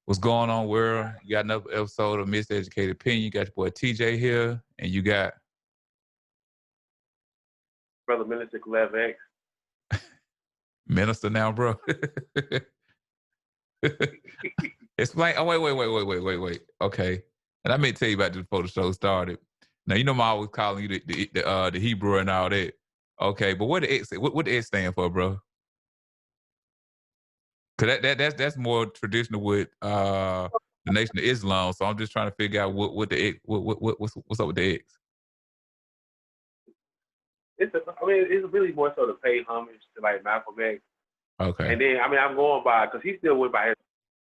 What's going on, world? You got another episode of Miseducated Opinion. You got your boy TJ here, and you got Brother Minister Clev X. Minister now, bro. Explain. Oh, wait. Okay. And I meant to tell you about this before the show started. Now, you know, I'm always calling you the Hebrew and all that. Okay, but what the X, what the X stand for, bro? Cause that's more traditional with the Nation of Islam. So I'm just trying to figure out what the X, what's up with the X. It's really more so to pay homage to like Malcolm X. Okay. And then I'm going by because he still went by his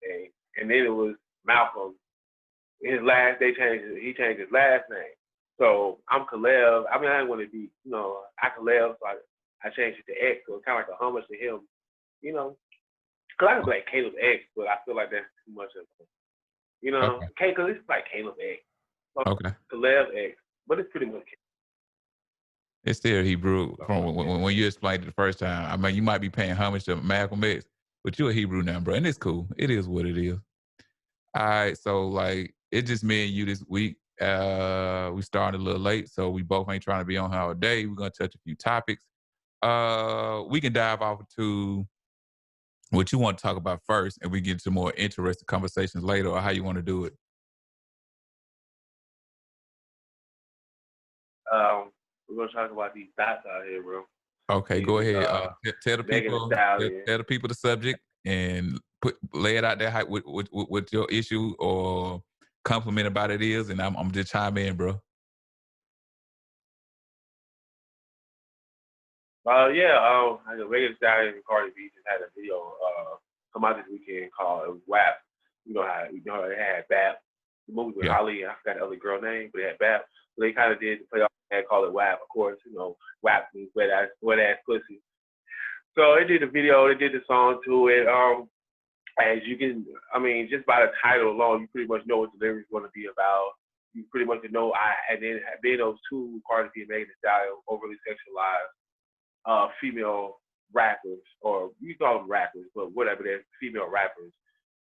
name, and then it was Malcolm. He changed his last name. So I'm Kalev. I didn't want to be, I Kalev, so I changed it to X. So it's kind of like a homage to him, Because I could be like Caleb X, but I feel like that's too much of it. Because it's like Caleb X. So Okay. Kalev X, but it's pretty much. It's still Hebrew from when you explained it the first time. I mean, you might be paying homage to Malcolm X, but you're a Hebrew now, bro, and it's cool. It is what it is. All right, so like it's just me and you this week. We started a little late, so we both ain't trying to be on here all day. We're gonna touch a few topics. We can dive off to what you want to talk about first, and we get to more interesting conversations later, or how you want to do it. We're gonna talk about these thoughts out here, bro. Okay, go ahead. Tell the people. Tell the people the subject and lay it out there what your issue or compliment about it is, and I'm just chime in, bro. Megan Stallion and Cardi B just had a video come out this weekend called WAP. You know how they had BAP, the movie with Ali, and I forgot the other girl name, but they had BAP. So they kind of did the play off and call it WAP. Of course, WAP means wet ass pussy. So they did the video, they did the song to it. As you can, just by the title alone, you pretty much know what the lyrics going to be about. You pretty much know. And then being those two, Cardi B and Megan Stallion, overly sexualized female rappers, or you call them rappers, but whatever, they're female rappers.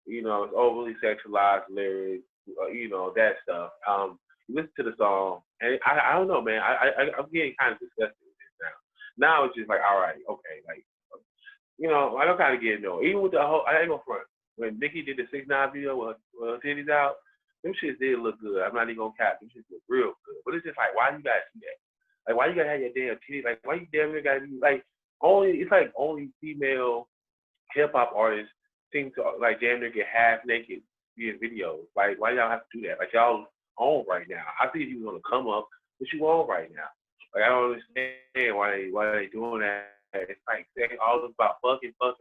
It's overly sexualized lyrics, that stuff. You listen to the song, and I don't know, man. I'm getting kind of disgusted with this now. Now it's just like, all right, okay, like, I don't kind of get no. Even with the whole, I ain't gonna front. When Nicki did the 6ix9ine video with her titties out, them shits did look good. I'm not even gonna cap. Them shits look real good. But it's just like, why you gotta do that? Like, why you gotta have your damn titties? Like, why you damn near gotta be like only female hip hop artists seem to like damn near get half naked via videos. Like, why y'all have to do that? Like, y'all on right now. I think you was gonna come up, but you on right now. Like, I don't understand why they doing that. It's like saying all this about fucking. That's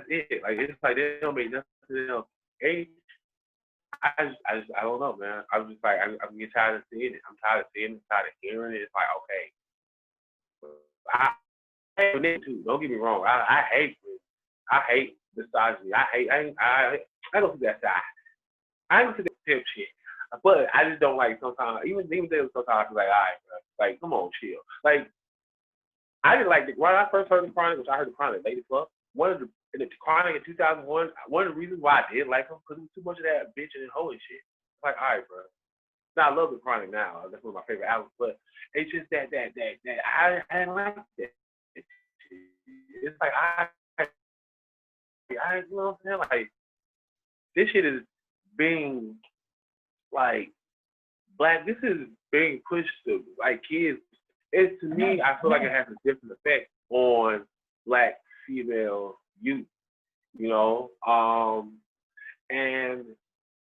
it. Like, it's like they don't make nothing else. I don't know, man. I'm just like, I'm getting tired of seeing it. I'm tired of seeing it. Tired of hearing it. It's like, okay. I hate it too. Don't get me wrong. I hate misogyny. I don't see that side. I don't see that tip shit. But I just don't like sometimes, even then sometimes I be like, all right, bro. Like, come on, chill. Like, I didn't like when I first heard the Chronic, which I heard the Chronic late as fuck. In the Chronic in 2001, one of the reasons why I did like him, because it was too much of that bitching and hoeing shit. It's like, all right, bro. Now I love the Chronic now. That's one of my favorite albums. But it's just that I didn't like that. It's like you know what I'm saying? Like, this shit is being like black. This is being pushed to like kids. To me, I feel like it has a different effect on black female youth, and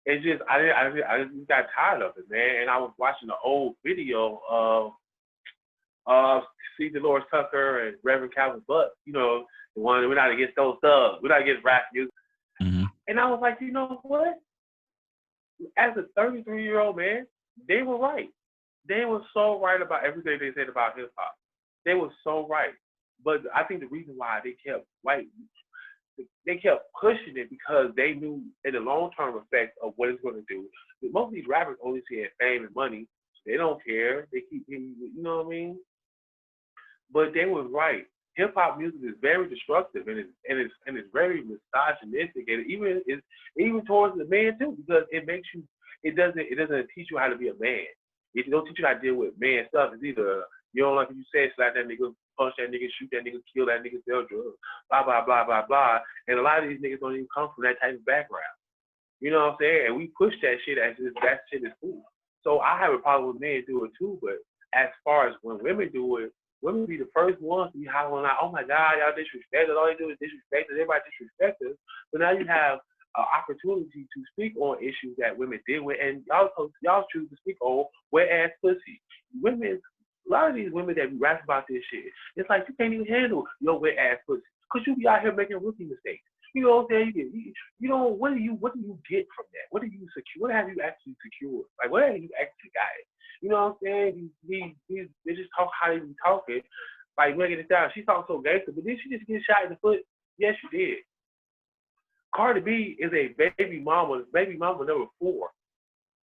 it's just I just got tired of it, man. And I was watching the old video of C. Dolores Tucker and Reverend Calvin Butt, the one we're not against those thugs, we're not against rap music. Mm-hmm. And I was like, you know what? As a 33-year-old man, they were right. They were so right about everything they said about hip hop. They were so right. But I think the reason why they kept pushing it because they knew in the long-term effect of what it's going to do. Most of these rappers only see fame and money. They don't care. They keep, you know what I mean? But they were right. hip hop music is very destructive and it's very misogynistic and even towards the man too because it doesn't teach you how to be a man. It don't teach you how to deal with man stuff. It's either you don't like what you say, slap that nigga, punch that nigga, shoot that nigga, kill that nigga, sell drugs, blah blah blah blah blah. And a lot of these niggas don't even come from that type of background. You know what I'm saying? And we push that shit as if that shit is cool. So I have a problem with men doing it too, but as far as when women do it, women be the first ones to be hollering out, oh my God, y'all disrespect us. All they do is disrespect us. Everybody disrespect us. But now you have an opportunity to speak on issues that women deal with, and y'all choose to speak on wet ass pussy. Women, a lot of these women that be rapping about this shit, it's like you can't even handle your wet ass pussy because you be out here making rookie mistakes. You know what I'm saying? You know, what do you get from that? What do you secure? What have you actually secured? Like, what have you actually got? You know what I'm saying? They just talk how they be talking. Like, Megan Thee Stallion, she talks so gangster, but did she just get shot in the foot? Yes, she did. Cardi B is a baby mama number 4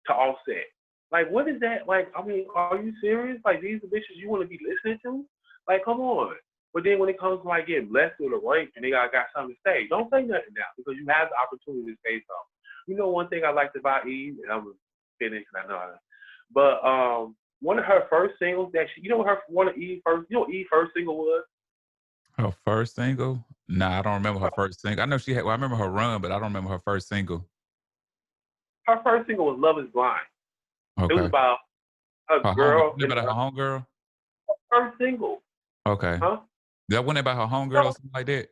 to Offset. Like, what is that? Like, I mean, are you serious? Like, these are bitches you want to be listening to? Like, come on. But then when it comes to like getting blessed or the rape and they got something to say, don't say nothing now because you have the opportunity to say something. You know one thing I liked about Eve, and I'm gonna finish and I know how to, but one of her first singles that she, you know what one of Eve's first, you know what Eve's first single was? Her first single? Nah, I don't remember her first single. I know she had, well, I remember her run, but I don't remember her first single. Her first single was Love is Blind. Okay. It was about a girl. About her homegirl? First single. Okay. Huh? That wasn't about her homegirl or something like that?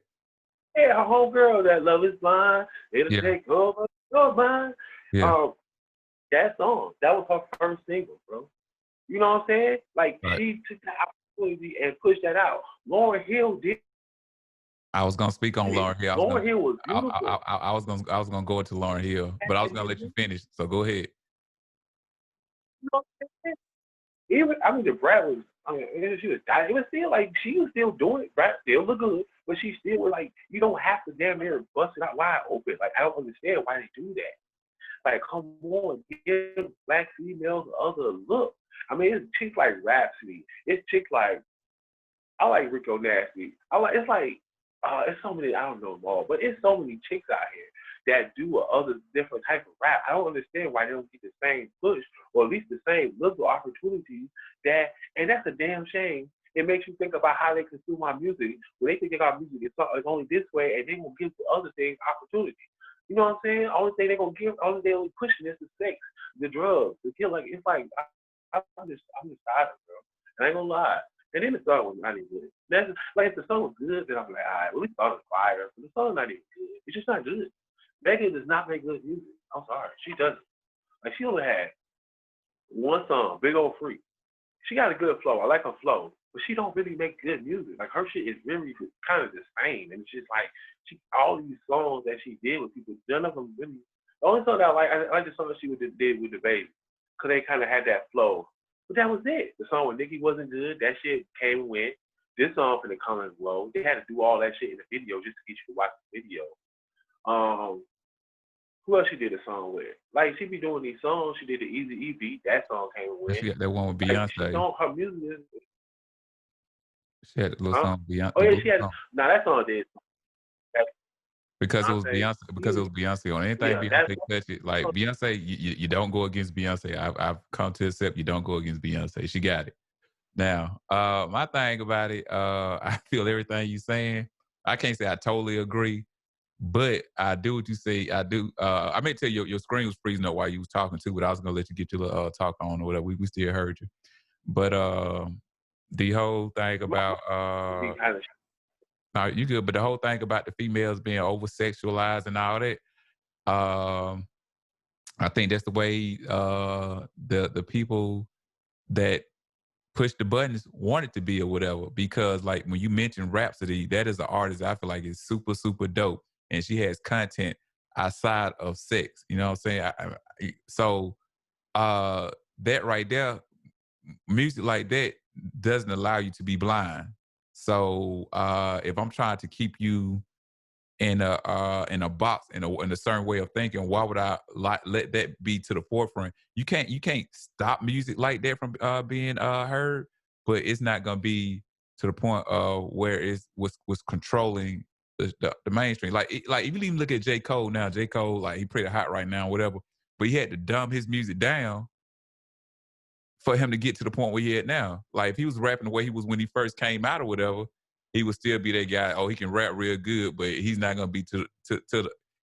Yeah, her homegirl, that Love is Blind. It'll take over your mind. Yeah. That song, that was her first single, bro. You know what I'm saying? Like, she took the opportunity and pushed that out. Lauryn Hill did. I was gonna speak on Lauryn Hill. Lauryn Hill was beautiful. I was gonna go into Lauryn Hill, but I was gonna let you finish. So go ahead. You know what I'm saying? Even the Brat was. I mean, she was dying. It was still like she was still doing it. Brat still look good, but she still was like, you don't have to damn near bust it out wide open. Like, I don't understand why they do that. Like, come on, give black females other look. I mean, it's chicks like Rhapsody. It's chicks like, I like Rico Nasty. It's so many, I don't know them all, but it's so many chicks out here that do other different type of rap. I don't understand why they don't get the same push or at least the same little opportunities and that's a damn shame. It makes you think about how they consume our music. When they think about music, it's only this way and they won't give the other things opportunity. You know what I'm saying? Only thing they're gonna give, only thing they're pushing is the sex, the drugs, the kill. Like, it's like I'm just tired, bro. I ain't gonna lie. And then the song was not even good. That's like, if the song was good, then I'm like, all right, well, the song was fire, but the song's not even good. It's just not good. Megan does not make good music. I'm sorry, she doesn't. Like, she only had one song, Big Old Freak. She got a good flow. I like her flow, but she don't really make good music. Like, her shit is really kind of the same, and it's just like all these songs that she did with people, none of them really. The only song that I like the song that she did with the baby, cause they kind of had that flow. But that was it. The song with Nicki wasn't good. That shit came and went. This song finna come and blow. They had to do all that shit in the video just to get you to watch the video. Who else she did a song with? Like, she be doing these songs. She did the Easy E beat. That song came and went. She got that one with Beyonce. Like, her music is. She had a little song Beyonce. Oh yeah, she had. Nah, that song did. Because it was Beyonce. Because it was Beyonce on anything Beyonce touch it. Like, Beyonce, you don't go against Beyonce. I've come to accept you don't go against Beyonce. She got it. Now, my thing about it, I feel everything you're saying. I can't say I totally agree, but I do what you say. I do. I may tell you your screen was freezing up while you was talking too, but I was gonna let you get your talk on or whatever. We still heard you, but the whole thing about no, you good. But the whole thing about the females being over sexualized and all that, I think that's the way the people that push the buttons want it to be or whatever. Because like when you mentioned Rhapsody, that is an artist I feel like is super, super dope. And she has content outside of sex. You know what I'm saying? So that right there, music like that doesn't allow you to be blind. So if I'm trying to keep you in a box in a certain way of thinking, why would I let that be to the forefront? You can't stop music like that from being heard, but it's not gonna be to the point of where it was controlling the mainstream. Like like if you even look at J. Cole now, J. Cole, like he pretty hot right now, whatever. But he had to dumb his music down for him to get to the point where he at now. Like if he was rapping the way he was when he first came out or whatever, he would still be that guy. Oh, he can rap real good, but he's not gonna be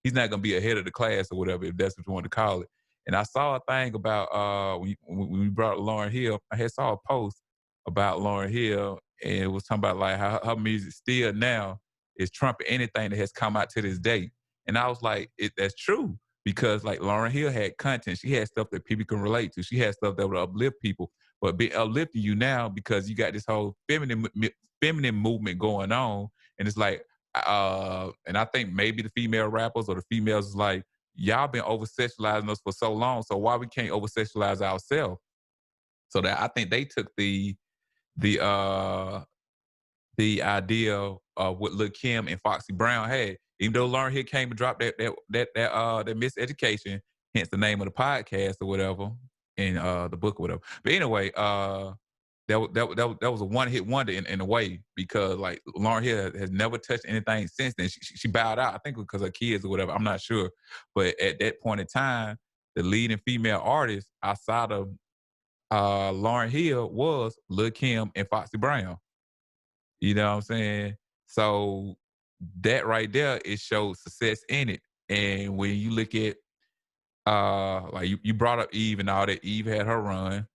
he's not gonna be ahead of the class or whatever, if that's what you want to call it. And I saw a thing about when we brought Lauryn Hill. I had saw a post about Lauryn Hill, and it was talking about like how her music still now is trumping anything that has come out to this day. And I was like, that's true because like Lauryn Hill had content. She had stuff that people can relate to. She had stuff that would uplift people, but be uplifting you now because you got this whole feminine movement going on, and it's like, and I think maybe the female rappers or the females is like, y'all been over sexualizing us for so long, so why we can't over sexualize ourselves? So that I think they took the uh the idea of what Lil Kim and Foxy Brown had. Even though Lauryn Hill came and dropped that miseducation, hence the name of the podcast or whatever, and the book or whatever. But anyway, that was a one hit wonder in a way because like Lauryn Hill has never touched anything since then. She bowed out, I think because her kids or whatever. I'm not sure, but at that point in time, the leading female artist outside of Lauryn Hill was Lil Kim and Foxy Brown. You know what I'm saying? So that right there, it shows success in it. And when you look at like you brought up Eve and all that, Eve had her run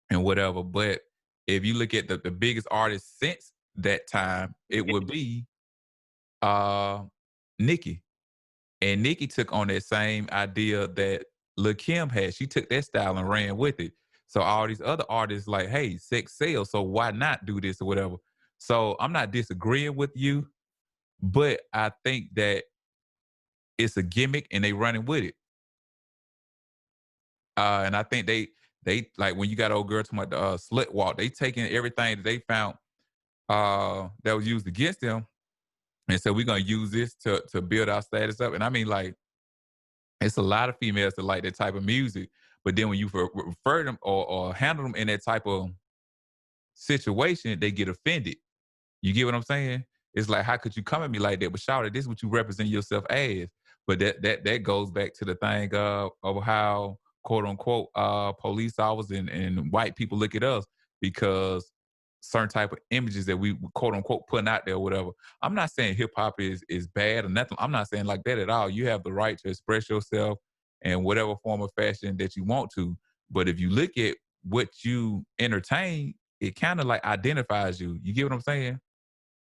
and whatever. But if you look at the biggest artist since that time, it would be Nicki. And Nicki took on that same idea that Lil Kim had. She took that style and ran with it. So all these other artists like, hey, sex sells, so why not do this or whatever? So I'm not disagreeing with you, but I think that it's a gimmick and they running with it. And I think they like when you got old girl talking about the slut walk, they taking everything that they found that was used against them and said we're gonna use this to build our status up. And I mean, like, it's a lot of females that like that type of music, but then when you refer them or handle them in that type of situation, they get offended. You get what I'm saying? It's like, how could you come at me like that? But shout it, this is what you represent yourself as. But that goes back to the thing of how quote unquote police officers and white people look at us because certain type of images that we quote unquote putting out there or whatever. I'm not saying hip hop is bad or nothing. I'm not saying like that at all. You have the right to express yourself in whatever form of fashion that you want to. But if you look at what you entertain, it kind of like identifies you. You get what I'm saying?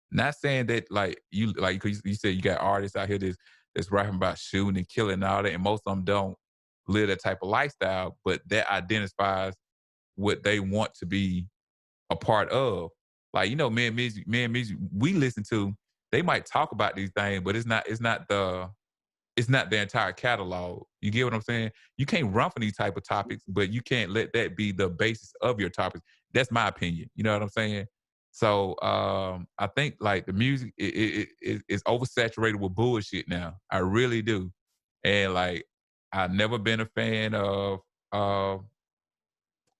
Not saying that like you like cause you said you got artists out here that's rapping about shooting and killing and all that, and most of them don't live that type of lifestyle, but that identifies what they want to be a part of. Like, you know, me and music, we listen to, they might talk about these things, but it's not the entire catalog. You get what I'm saying? You can't run for these type of topics, but you can't let that be the basis of your topics. That's my opinion. You know what I'm saying? So I think like the music is oversaturated with bullshit now. I really do. And like I've never been a fan of uh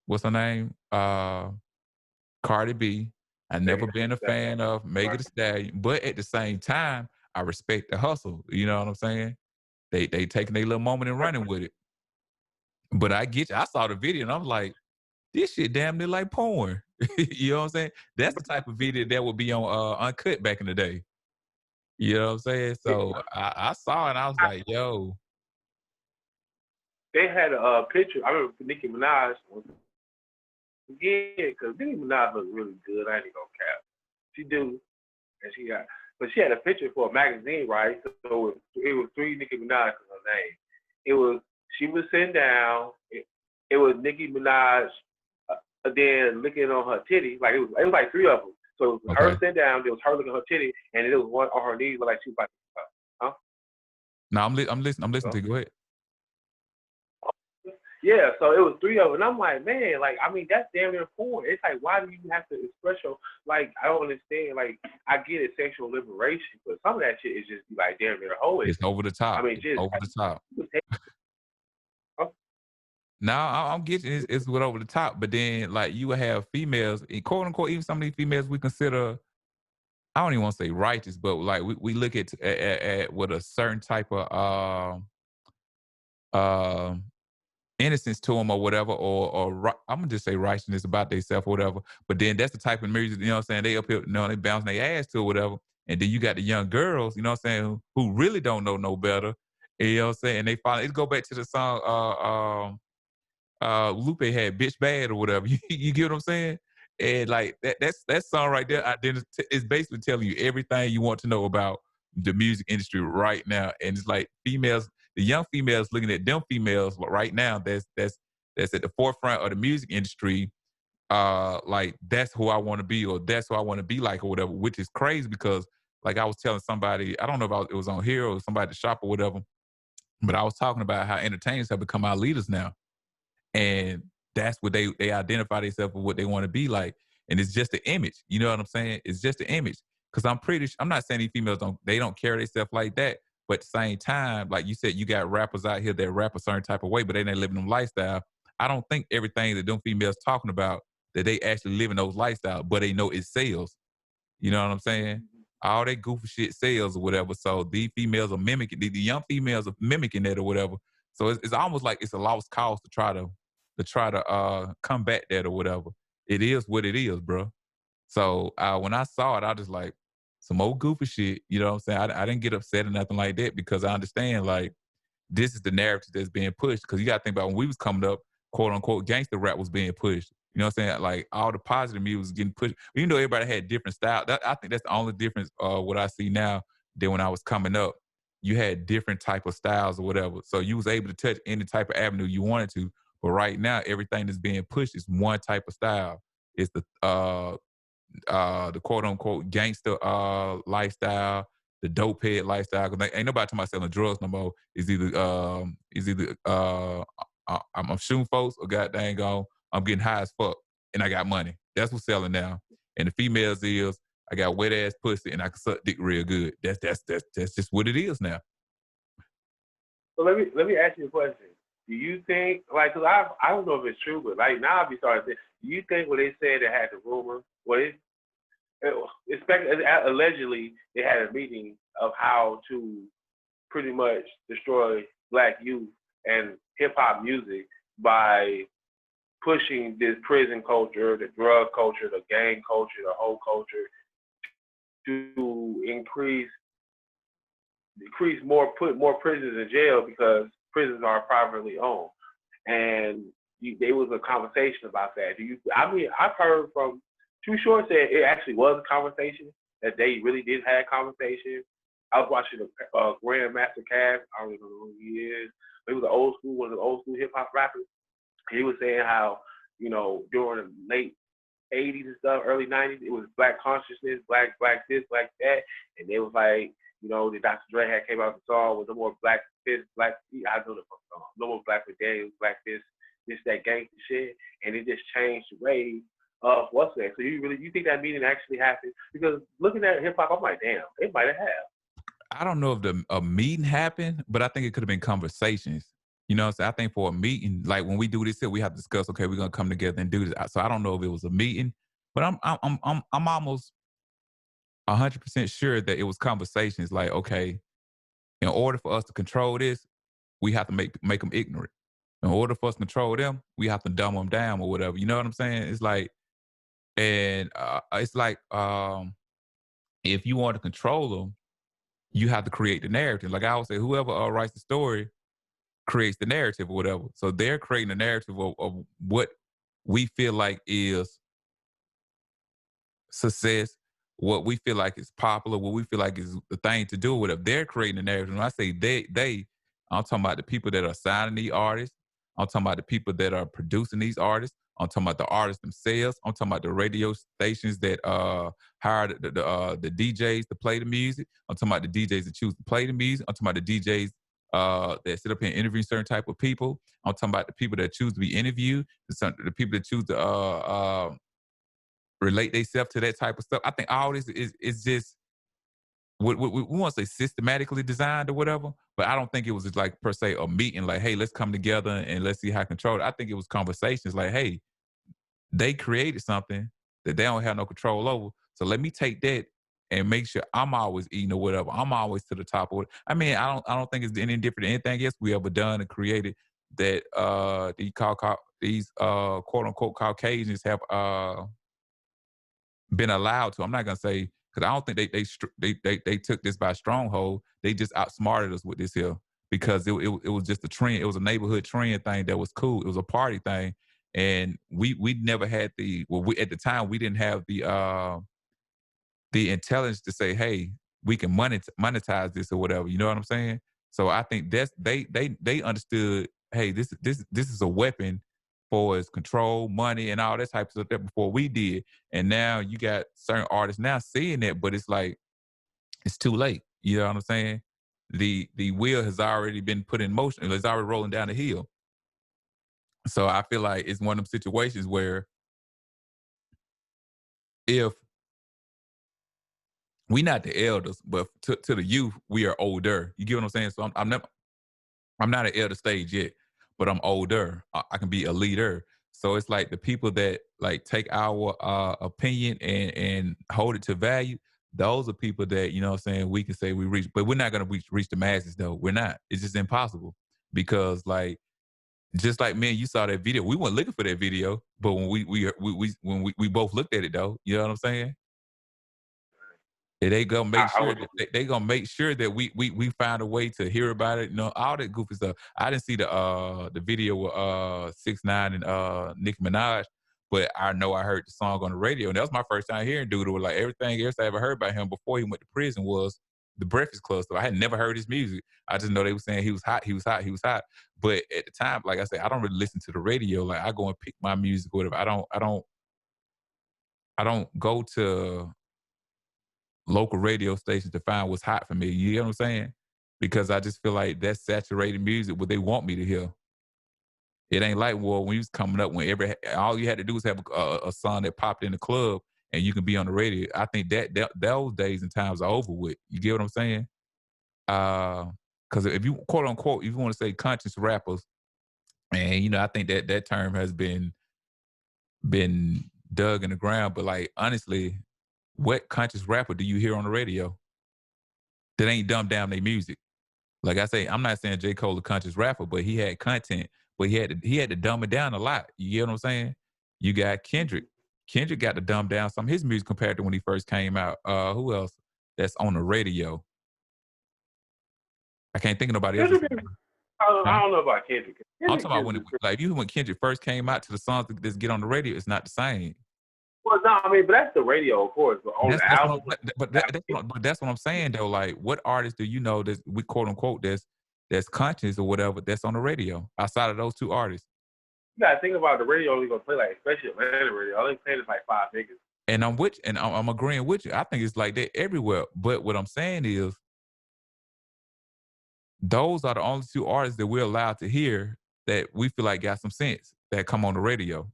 what's her name? Cardi B. I've never been a fan of Megan Thee Stallion, but at the same time, I respect the hustle. You know what I'm saying? They taking their little moment and running with it. But I get you. I saw the video and I'm like, this shit damn near like porn. You know what I'm saying? That's the type of video that would be on Uncut back in the day. You know what I'm saying? So I saw it and I was like, yo. They had a picture. I remember Nicki Minaj was because Nicki Minaj looks really good. I ain't gonna cap. She do, and but she had a picture for a magazine, right? So it was three Nicki Minaj in her name. It was she was sitting down. It was Nicki Minaj, then looking on her titty. Like it was like three of them. So it was her sitting down. There was her looking at her titty, and it was one on her knees, like she was like, huh? No, I'm listening. I'm listening to you. Go ahead. Yeah, so it was three of them. And I'm like, man, like, I mean, that's damn near porn. It's like, why do you have to express your, like, I don't understand. Like, I get it, sexual liberation, but some of that shit is just like damn near holy. It's over the top. I mean, just over the top. Now I'm getting it's what over the top, but then like you would have females, and quote unquote, even some of these females we consider, I don't even want to say righteous, but like we look at with a certain type of um innocence to them or whatever, or I'm gonna just say righteousness about themselves or whatever. But then that's the type of music, you know what I'm saying? They up here, you know, they bouncing their ass to or whatever. And then you got the young girls, you know what I'm saying, who really don't know no better. You know what I'm saying? And they finally it go back to the song Lupe had "Bitch Bad" or whatever. You get what I'm saying? And like that's that song right there, is basically telling you everything you want to know about the music industry right now. And it's like females, the young females looking at them females right now. That's at the forefront of the music industry. Like that's who I want to be, or that's who I want to be like, or whatever. Which is crazy because, like I was telling somebody, I don't know if it was on here or somebody at the shop or whatever, but I was talking about how entertainers have become our leaders now, and that's what they identify themselves with, what they want to be like, and it's just the image. You know what I'm saying? It's just the image. Because I'm not saying these females don't carry themselves like that, but at the same time, like you said, you got rappers out here that rap a certain type of way, but they ain't living them lifestyle. I don't think everything that them females talking about that they actually living those lifestyle, but they know it sells. You know what I'm saying? All that goofy shit sells or whatever. So these females are mimicking, the young females are mimicking that or whatever. So it's almost like it's a lost cause to try to combat that or whatever. It is what it is, bro. So when I saw it, I was like, some old goofy shit. You know what I'm saying? I didn't get upset or nothing like that because I understand like this is the narrative that's being pushed. Because you got to think about when we was coming up, quote unquote, gangster rap was being pushed. You know what I'm saying? Like all the positive music was getting pushed. Even though everybody had different style, I think that's the only difference. What I see now than when I was coming up, you had different type of styles or whatever. So you was able to touch any type of avenue you wanted to. But right now, everything that's being pushed is one type of style. It's the quote unquote gangster lifestyle, the dope head lifestyle. Cause ain't nobody talking about selling drugs no more. I'm shooting folks or god dang on I'm getting high as fuck and I got money. That's what's selling now. And the females is I got wet ass pussy and I can suck dick real good. That's just what it is now. So let me ask you a question. Do you think like because I don't know if it's true, but like now I'll be starting to think, do you think when they said they had the rumor, allegedly they had a meeting of how to pretty much destroy black youth and hip hop music by pushing this prison culture, the drug culture, the gang culture, the whole culture to put more prisoners in jail because prisons are privately owned. And there was a conversation about that. I've heard from Too Short said it actually was a conversation, that they really did have a conversation. I was watching a Grandmaster Caz. I don't even know who he is. But he was one of the old school hip hop rappers. He was saying how, during the late 80s and stuff, early 90s, it was black consciousness, black this, black that. And they was like, the Dr. Dre had came out with the song with no more black this, black, I know the song, no more black Daniels, black this, that gangster shit. And it just changed the way of what's that. So you think that meeting actually happened? Because looking at hip hop, I'm like, damn, it might have. I don't know if a meeting happened, but I think it could have been conversations. You know what I'm saying? I think for a meeting, like when we do this here, we have to discuss, okay, we're gonna come together and do this. So I don't know if it was a meeting, but I'm almost 100% sure that it was conversations like, okay, in order for us to control this, we have to make them ignorant. In order for us to control them, we have to dumb them down or whatever. You know what I'm saying? It's like, and it's like, if you want to control them, you have to create the narrative. Like I always say, whoever writes the story creates the narrative or whatever. So they're creating a narrative of what we feel like is success, what we feel like is popular, what we feel like is the thing to do with it. They're creating a narrative. When I say I'm talking about the people that are signing these artists. I'm talking about the people that are producing these artists. I'm talking about the artists themselves. I'm talking about the radio stations that hire the DJs to play the music. I'm talking about the DJs that choose to play the music. I'm talking about the DJs that sit up here and interview certain type of people. I'm talking about the people that choose to be interviewed, the people that choose to relate themselves to that type of stuff. I think all this is just we want to say systematically designed or whatever, but I don't think it was just like per se a meeting like, hey, let's come together and let's see how to control it. I think it was conversations like, hey, they created something that they don't have no control over. So let me take that and make sure I'm always eating or whatever. I'm always to the top of it. I mean, I don't think it's any different than anything else we ever done and created that these quote unquote Caucasians have been allowed to. I'm not gonna say because I don't think they took this by stronghold. They just outsmarted us with this here because it was just a trend. It was a neighborhood trend thing that was cool. It was a party thing, and we never had we at the time we didn't have the intelligence to say, hey, we can monetize this or whatever. You know what I'm saying? So I think that's they understood, hey, this is a weapon for its control, money, and all that type of stuff that before we did. And now you got certain artists now seeing that, but it's like it's too late. You know what I'm saying? The wheel has already been put in motion. It's already rolling down the hill. So I feel like it's one of them situations where if we not the elders, but to the youth, we are older. You get what I'm saying? So I'm not at elder stage yet, but I'm older. I can be a leader. So it's like the people that like take our opinion and hold it to value. Those are people that, you know what I'm saying, we can say we reach, but we're not gonna reach the masses though. We're not. It's just impossible. Because like just like me and you saw that video, we weren't looking for that video, but when we both looked at it though, you know what I'm saying? And they gonna make I sure would. that they gonna make sure that we find a way to hear about it. You know, all that goofy stuff. I didn't see the video with 6ix9ine and Nicki Minaj, but I know I heard the song on the radio, and that was my first time hearing dude. It was like everything else I ever heard about him before he went to prison was the Breakfast Club stuff. I had never heard his music. I just know they were saying he was hot, he was hot, he was hot. But at the time, like I said, I don't really listen to the radio. Like I go and pick my music or whatever. I don't go to local radio stations to find what's hot for me. You get what I'm saying? Because I just feel like that's saturated music, what they want me to hear. It ain't like, well, when you was coming up, all you had to do was have a song that popped in the club and you can be on the radio. I think that those days and times are over with. You get what I'm saying? Because if you quote unquote, if you want to say conscious rappers, and you know, I think that term has been dug in the ground. But like honestly, what conscious rapper do you hear on the radio that ain't dumbed down their music? Like I say, I'm not saying J. Cole a conscious rapper, but he had content, but he had to dumb it down a lot. You get what I'm saying? You got Kendrick. Kendrick got to dumb down some of his music compared to when he first came out. Who else that's on the radio? I can't think of nobody else. Kendrick, I Huh? don't know about Kendrick. I'm Kendrick talking about just like you when Kendrick first came out to the songs that get on the radio, it's not the same. well, no, I mean, but that's the radio, of course. But on the That's what album, I'm, but that's what I'm saying though. Like, what artists do you know that we quote unquote that's conscious or whatever that's on the radio outside of those two artists? you gotta think about the radio only gonna play like, especially Atlanta radio. Only playing is like 5 niggas. And I'm agreeing with you. I think it's like that everywhere. But what I'm saying is, those are the only two artists that we're allowed to hear that we feel like got some sense that come on the radio.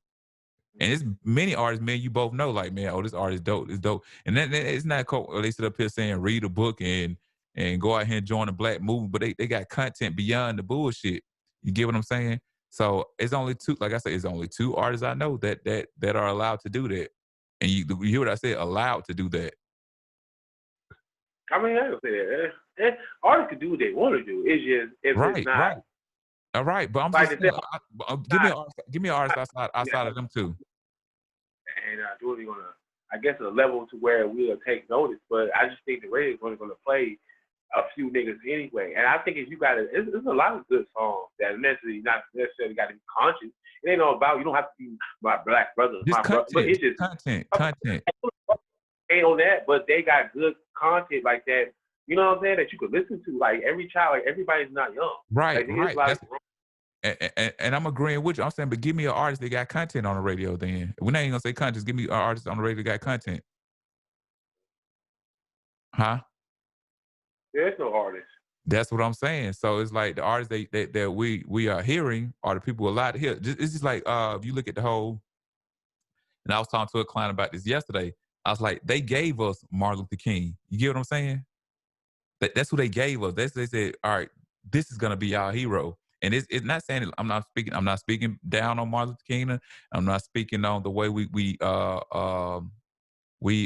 And it's many artists, man, you both know, like, man, oh, this artist dope, it's dope. And then it's not cool. They sit up here saying read a book and go out here and join a black movement, but they got content beyond the bullshit. You get what I'm saying? So it's only two, like I said, it's only two artists I know that are allowed to do that. And you hear what I said, allowed to do that. I mean, I don't say that. Artists can do what they want to do. It's just if it's Right, not right. All right, but I'm like just the saying, give me an artist outside of them too. and really gonna, I guess, a level to where we'll take notice. But I just think the radio is only gonna play a few niggas anyway. And I think if you got it, there's a lot of good songs that not necessarily got to be conscious. It ain't all about, you don't have to be my black brother, Just my brother, but it's just content. ain't on that. But they got good content like that. You know what I'm saying? That you could listen to. Like every child, like everybody's not young. Right, Like, right. And I'm agreeing with you. I'm saying, but give me an artist that got content on the radio then. We're not even gonna say content. Give me an artist on the radio that got content. Huh? there's no artist. That's what I'm saying. So it's like the artists that we are hearing are the people allowed to hear. It's just like if you look at the whole, and I was talking to a client about this yesterday. I was like, they gave us Martin Luther King. You get what I'm saying? That's who they gave us. They said, all right, this is gonna be our hero. And it's not saying I'm not speaking down on Martin Luther King. I'm not speaking on the way we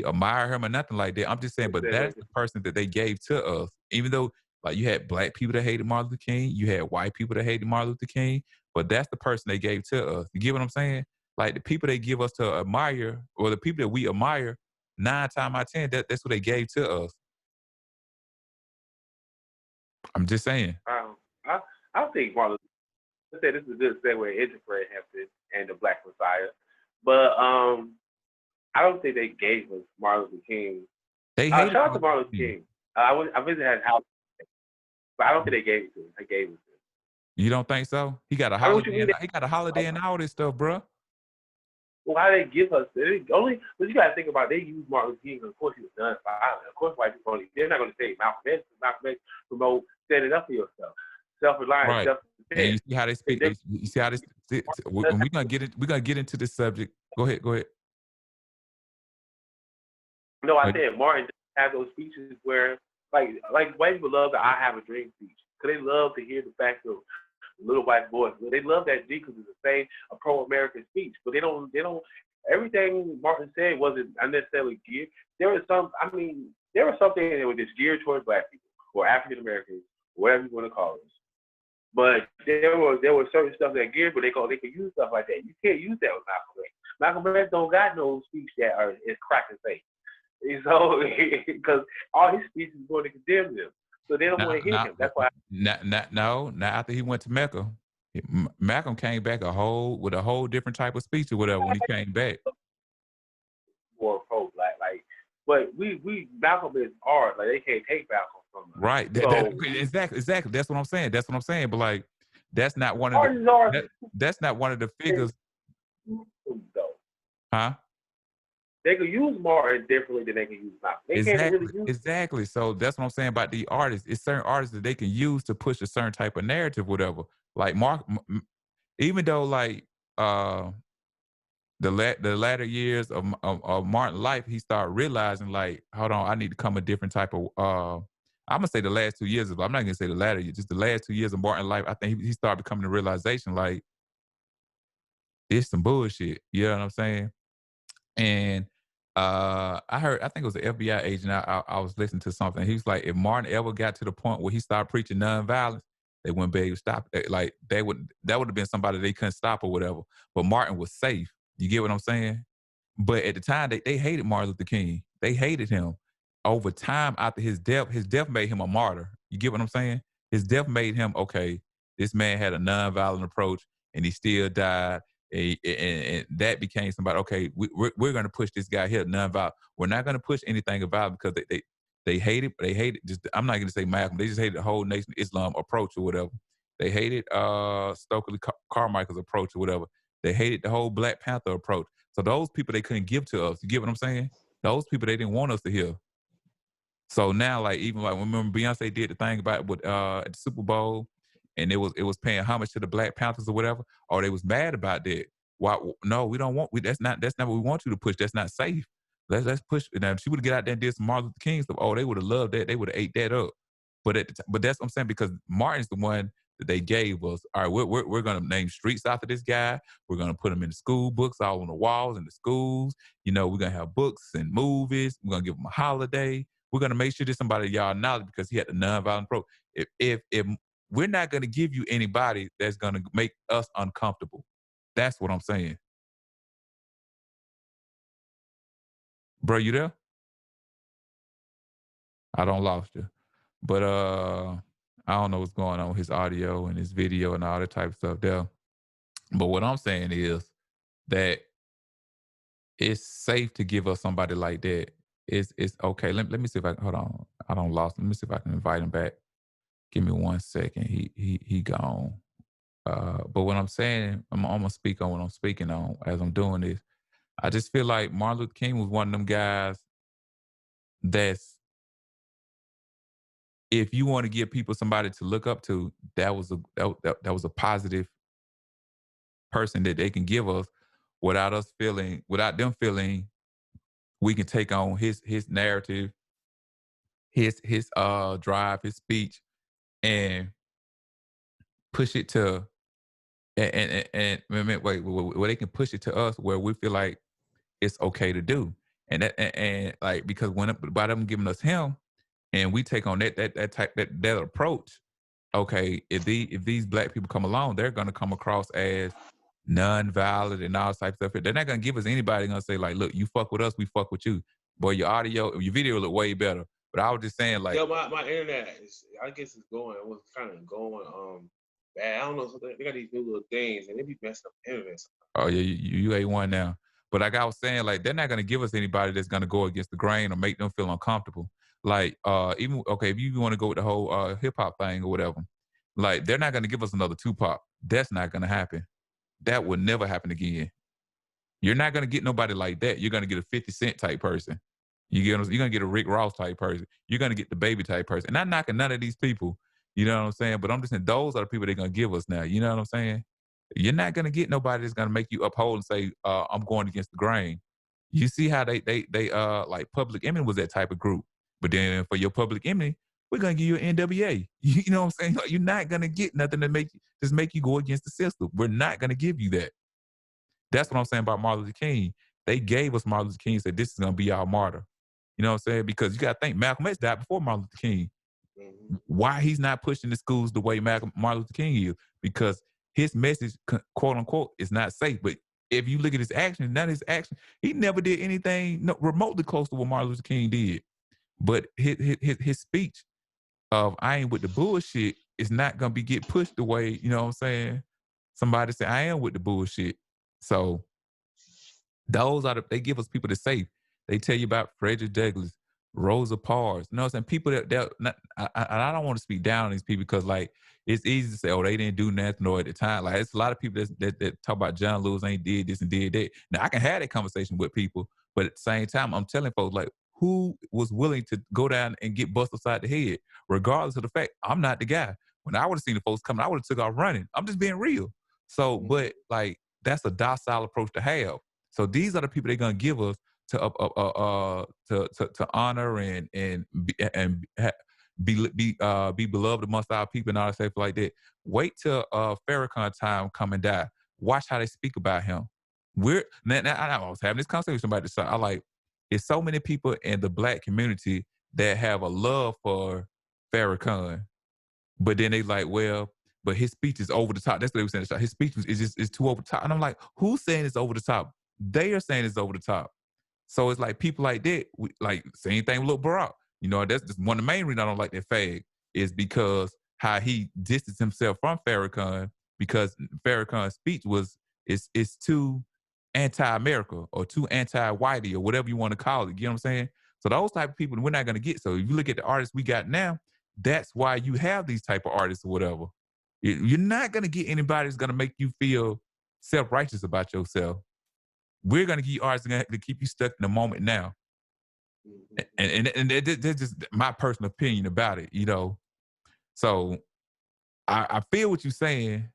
admire him or nothing like that. I'm just saying, but that's the person that they gave to us. Even though like you had black people that hated Martin Luther King, you had white people that hated Martin Luther King, but that's the person they gave to us. You get what I'm saying? Like the people they give us to admire, or the people that we admire, 9 times out of 10, that's what they gave to us. I'm just saying. I I think Martin. Let's say this is a good segue into Fred Hampton and the Black Messiah, but I don't think they gave us Martin Luther King. They Shout hated out to Martin Martin Luther Luther King. King. I visited his house, but I don't think they gave it to him. They gave it to him. You don't think so? He got a I mean, what you holiday mean? and he got a holiday and all this stuff, bro. Well, why they give us only? But you got to think about they use Martin Luther King because of course he was done violent. Of course, white people they're not going to say Malcolm X. Malcolm X promote standing up for yourself, self-reliance, Right. And you self-defense. see how they speak. You see how this. When we're gonna get into this subject. Go ahead. Go ahead. No, I said Martin has those speeches where, like white people love the "I Have a Dream" speech because they love to hear the fact of little white boys. They love that G because it's the same a pro-American speech, but they don't. Everything Martin said wasn't unnecessarily geared. There was some. I mean, there was something that was just geared towards black people or African Americans, whatever you want to call it. But there was certain stuff that geared, but they could use stuff like that. You can't use that with Malcolm X. Malcolm X don't got no speech that is cracking face. So, because all his speeches is going to condemn them. So they don't want to hear him. That's why. No. Now after he went to Mecca, Malcolm came back with a whole different type of speech or whatever when he came back. More pro-black, but we Malcolm is art. Like they can't take Malcolm from us. Right. Exactly. That's what I'm saying. But like, that's not one of that's not one of the figures. Huh? They could use Martin differently than they can use Malcolm. They can't really use exactly. So that's what I'm saying about the artists. It's certain artists that they can use to push a certain type of narrative, whatever. Like even though like the latter years of Martin's life, he started realizing like, hold on, I need to come a different type of. I'm gonna say the last 2 years, but I'm not gonna say the latter years. Just the last 2 years of Martin's life, I think he started becoming the realization like, it's some bullshit. You know what I'm saying? And I think it was an FBI agent. I was listening to something. He was like, if Martin ever got to the point where he started preaching nonviolence, they wouldn't be able to stop it. Like that would have been somebody they couldn't stop or whatever. But Martin was safe. You get what I'm saying? But at the time, they hated Martin Luther King. They hated him. Over time, after his death made him a martyr. You get what I'm saying? His death made him, okay, this man had a nonviolent approach and he still died. And that became somebody, okay, we're going to push this guy here, nonviolent. We're not going to push anything about because they hated, just, I'm not going to say Malcolm, they just hated the whole Nation of Islam approach or whatever. They hated Stokely Carmichael's approach or whatever. They hated the whole Black Panther approach. So those people they couldn't give to us. You get what I'm saying? Those people they didn't want us to hear. So now, like even like remember Beyonce did the thing about with at the Super Bowl, and it was paying homage to the Black Panthers or whatever. Or they was mad about that. Why? No, we don't want. That's not what we want you to push. That's not safe. Let's push. Now if she would have get out there and did some Martin Luther King stuff, oh, they would have loved that. They would have ate that up. But but that's what I'm saying because Martin's the one that they gave us. All right, we're gonna name streets after this guy. We're gonna put him in the school books, all on the walls in the schools. You know, we're gonna have books and movies. We're gonna give him a holiday. We're gonna make sure there's somebody y'all acknowledge because he had the nonviolent approach. If we're not gonna give you anybody that's gonna make us uncomfortable, that's what I'm saying. Bro, you there? I don't lost you. But I don't know what's going on with his audio and his video and all that type of stuff there. But what I'm saying is that it's safe to give us somebody like that. It's okay. Let me see if I hold on. I don't lost. Let me see if I can invite him back. Give me 1 second. He gone. But what I'm saying, I'm gonna speak on what I'm speaking on as I'm doing this. I just feel like Martin Luther King was one of them guys that's if you want to give people somebody to look up to, that was a positive person that they can give us without them feeling we can take on his narrative his drive, his speech, and push it to where they can push it to us where we feel like it's okay to do. And like because when by them giving us him and we take on that approach, okay, if these black people come along, they're gonna come across as non-violent and all types of stuff. They're not gonna give us anybody gonna say like, look, you fuck with us, we fuck with you. Boy, your audio, your video look way better. But I was just saying, like, Yo, my internet is, I guess it's going. It was kind of going bad. I don't know. So they got these new little things, and they be messing up the internet. oh yeah, you A1 now. But like I was saying, like they're not gonna give us anybody that's gonna go against the grain or make them feel uncomfortable. Like even okay, if you want to go with the whole hip hop thing or whatever, like they're not gonna give us another Tupac. That's not gonna happen. That will never happen again. You're not gonna get nobody like that. You're gonna get a 50 Cent type person. You're gonna get a Rick Ross type person. You're gonna get the Baby type person. And not knocking none of these people. You know what I'm saying? But I'm just saying those are the people they're gonna give us now. You know what I'm saying? You're not gonna get nobody that's gonna make you uphold and say, I'm going against the grain. You see how they like Public Enemy was that type of group. But then for your Public Enemy, we're gonna give you an NWA. You know what I'm saying? Like, you're not gonna get nothing to make you go against the system. We're not gonna give you that. That's what I'm saying about Martin Luther King. They gave us Martin Luther King and said, this is going to be our martyr. You know what I'm saying? Because you got to think, Malcolm X died before Martin Luther King. Mm-hmm. Why he's not pushing the schools the way Martin Luther King is? Because his message, quote unquote, is not safe. But if you look at his actions, not his action, he never did anything remotely close to what Martin Luther King did. But his speech of I ain't with the bullshit is not going to get pushed the way, you know what I'm saying? Somebody say, I am with the bullshit. So those are they give us people to say. They tell you about Frederick Douglass, Rosa Parks. You know what I'm saying? People that not, I don't want to speak down on these people because like it's easy to say, oh, they didn't do nothing or at the time. Like it's a lot of people that talk about John Lewis ain't did this and did that. Now I can have that conversation with people, but at the same time, I'm telling folks like who was willing to go down and get bust upside the head, regardless of the fact I'm not the guy. When I would have seen the folks coming, I would have took off running. I'm just being real. So, but like that's a docile approach to have. So these are the people they're gonna give us to honor be beloved amongst our people and all that stuff like that. Wait till Farrakhan time come and die. Watch how they speak about him. I was having this conversation with somebody. So I like it's so many people in the black community that have a love for Farrakhan, but then they like, well, but his speech is over the top. That's what they were saying. His speech is too over the top. And I'm like, who's saying it's over the top? They are saying it's over the top. So it's like people like that, like same thing with Lil Barack. You know, that's just one of the main reasons I don't like that fag is because how he distanced himself from Farrakhan because Farrakhan's speech is too anti-America or too anti-whitey or whatever you want to call it. You know what I'm saying? So those type of people we're not going to get. So if you look at the artists we got now, that's why you have these type of artists or whatever. You're not going to get anybody that's going to make you feel self-righteous about yourself. We're going to give you artists to keep you stuck in the moment now. And that's just my personal opinion about it, you know. So I feel what you're saying,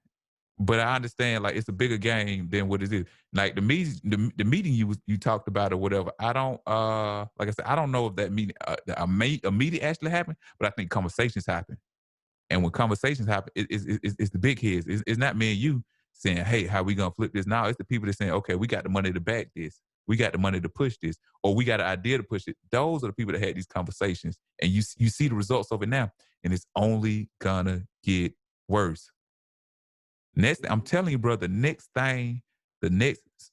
but I understand like it's a bigger game than what it is. Like the meeting you talked about or whatever. I don't like I said, I don't know if that meeting a meeting actually happened, but I think conversations happen. And when conversations happen, it's the big heads. It's not me and you saying, hey, how we gonna flip this now? It's the people that saying, okay, we got the money to back this. We got the money to push this. Or we got an idea to push it. Those are the people that had these conversations. And you see the results of it now. And it's only gonna get worse. Next, I'm telling you, bro, the next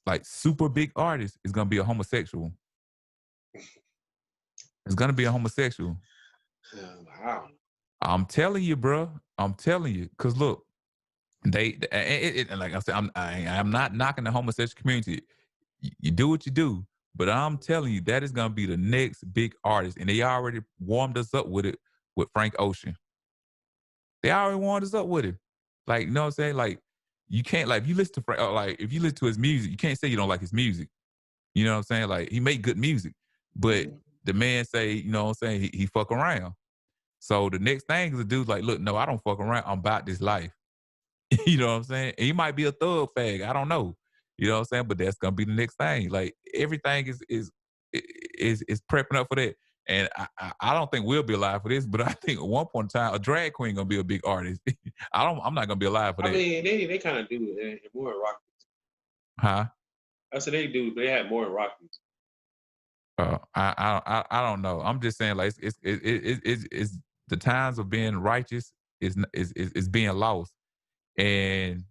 like super big artist is gonna be a homosexual. It's gonna be a homosexual. Wow. I'm telling you, bro. I'm telling you. Cause look, and like I said, I'm not knocking the homosexual community. You do what you do, but I'm telling you that is gonna be the next big artist, and they already warmed us up with it with Frank Ocean. They already warmed us up with it. Like, you know what I'm saying? Like, you can't like if you listen to Frank, like if you listen to his music, you can't say you don't like his music. You know what I'm saying? Like he made good music, but the man say, you know what I'm saying? He fuck around. So the next thing is a dude's like, look, no, I don't fuck around. I'm about this life. You know what I'm saying? And he might be a thug fag. I don't know. You know what I'm saying? But that's gonna be the next thing. Like everything is prepping up for that. And I don't think we'll be alive for this, but I think at one point in time, a drag queen gonna be a big artist. I'm not gonna be alive for I that. mean, they kind of do it in more in rock. Huh? I said they do. They had more in rock music. I don't know. I'm just saying, like, it's the times of being righteous is being lost, and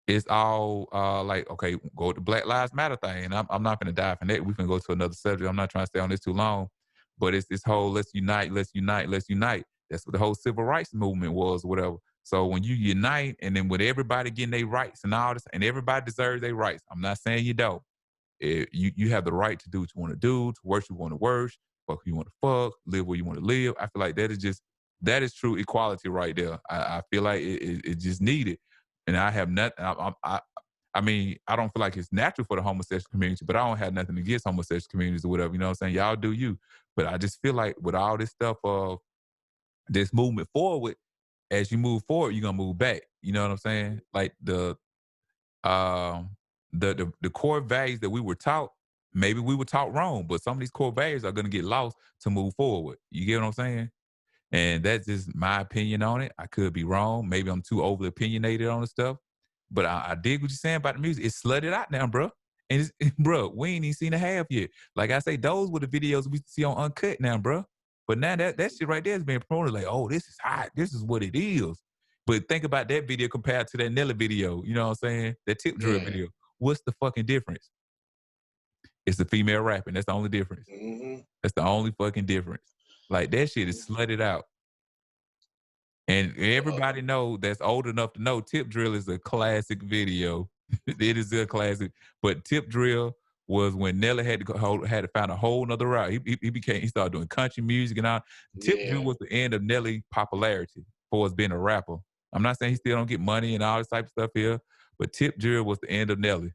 it's all like, okay, go to Black Lives Matter thing, and I'm not gonna dive in that. We can go to another subject. I'm not trying to stay on this too long, but it's this whole let's unite, let's unite, let's unite. That's what the whole civil rights movement was, or whatever. So when you unite, and then with everybody getting their rights and all this, and everybody deserves their rights. I'm not saying you don't. You have the right to do what you want to do, to worship you want to worship, fuck who you want to fuck, live where you want to live. I feel like that is true equality right there. I feel like it just needed, and I have nothing. I mean, I don't feel like it's natural for the homosexual community, but I don't have nothing against homosexual communities or whatever. You know what I'm saying? Y'all do you, but I just feel like with all this stuff of this movement forward, as you move forward, you're gonna move back. You know what I'm saying? Like um the core values that we were taught, maybe we were taught wrong, but some of these core values are going to get lost to move forward. You get what I'm saying? And that's just my opinion on it. I could be wrong. Maybe I'm too overly opinionated on the stuff. But I dig what you're saying about the music. It's slutted out now, bro. And bro, we ain't even seen a half yet. Like I say, those were the videos we see on Uncut now, bro. But now that shit right there is being promoted like, oh, this is hot. This is what it is. But think about that video compared to that Nelly video. You know what I'm saying? That tip drill Yeah. video. What's the fucking difference? It's the female rapping. That's the only difference. Mm-hmm. That's the only fucking difference. Like that shit is slutted out. And everybody know that's old enough to know Tip Drill is a classic video. It is a classic. But Tip Drill was when Nelly had to find a whole nother route. He started doing country music and all. Tip Drill Yeah. was the end of Nelly popularity for us being a rapper. I'm not saying he still don't get money and all this type of stuff here, but Tip Drill was the end of Nelly.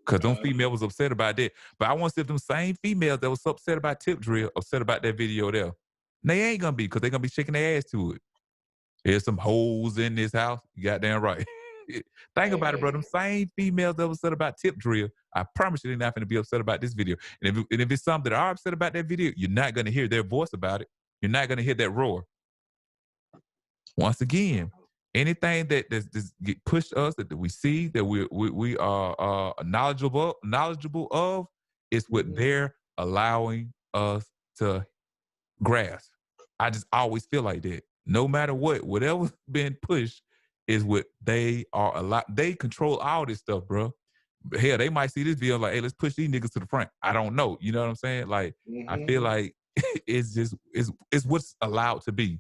Cause them females was upset about that. But I want to see if them same females that was so upset about Tip Drill upset about that video there. And they ain't gonna be, because they're gonna be shaking their ass to it. There's some hoes in this house. You goddamn right. Think about it, bro. Them Hey, same females that was upset about Tip Drill, I promise you they're not going to be upset about this video. And if it's some that are upset about that video, you're not going to hear their voice about it. You're not going to hear that roar. Once again, anything that's get pushed us, that we see, that we are knowledgeable of, is what mm-hmm. they're allowing us to grasp. I just always feel like that. No matter what, whatever's been pushed is what they are they control all this stuff, bro. Hell, they might see this video like, hey, let's push these niggas to the front. I don't know. You know what I'm saying? Like, I Mm-hmm. feel like it's what's allowed to be.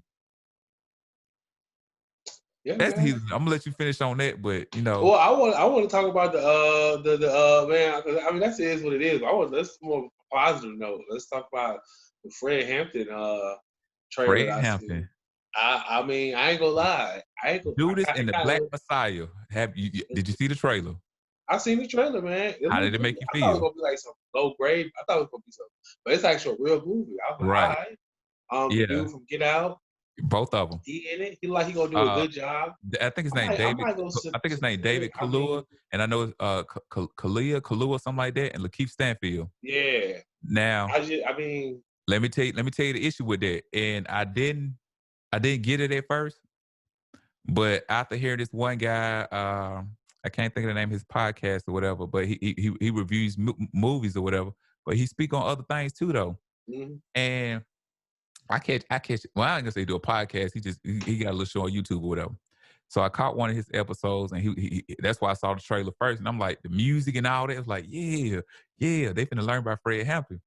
Yeah, That's man. I'm gonna let you finish on that, but you know, Well, I want to talk about the man. 'Cause, I mean, that's it is what it is. Let's more positive note. Let's talk about the Fred Hampton trailer Fred that I seen. Hampton, I mean, I ain't gonna lie. Judas and It the kind Black of. Messiah. Did you see the trailer? I seen the trailer, man. It How looked did it good. make you I thought it was feel? gonna be like some low grade. I thought it was gonna be some, but it's actually a real movie. I was like, all Right. right. The Yeah. dude from Get Out, Both of them. he in it. He gonna do a Uh, good job. I think his name David. I might go sit. I think his name David I mean, Kalua, and I know it's Kalua, something like that, and Lakeith Stanfield. yeah. Now, I mean, let me tell you the issue with that. And I didn't get it at first, but after hearing this one guy, I can't think of the name of his podcast or whatever, but he reviews movies or whatever, but he speak on other things too though. mhm, And I catch. Well, I ain't gonna say do a podcast. He got a little show on YouTube or whatever. So I caught one of his episodes, and that's why I saw the trailer first. And I'm like, the music and all that. I was like, yeah, they finna learn about Fred Hampton,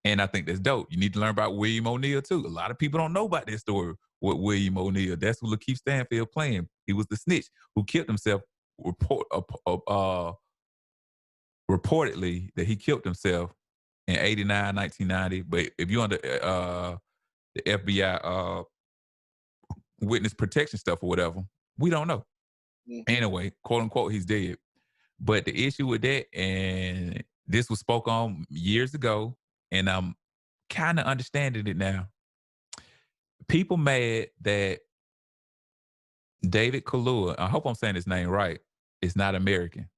and I think that's dope. You need to learn about William O'Neill too. A lot of people don't know about that story with William O'Neill. That's what Lakeith Stanfield playing. He was the snitch who killed himself. Reportedly that he killed himself in 89, 1990. But if you're under the FBI witness protection stuff or whatever, we don't know. mhm, Anyway, quote unquote, he's dead. But the issue with that, and this was spoke on years ago, and I'm kind of understanding it now. People mad that David Kalua, I hope I'm saying his name right, is not American.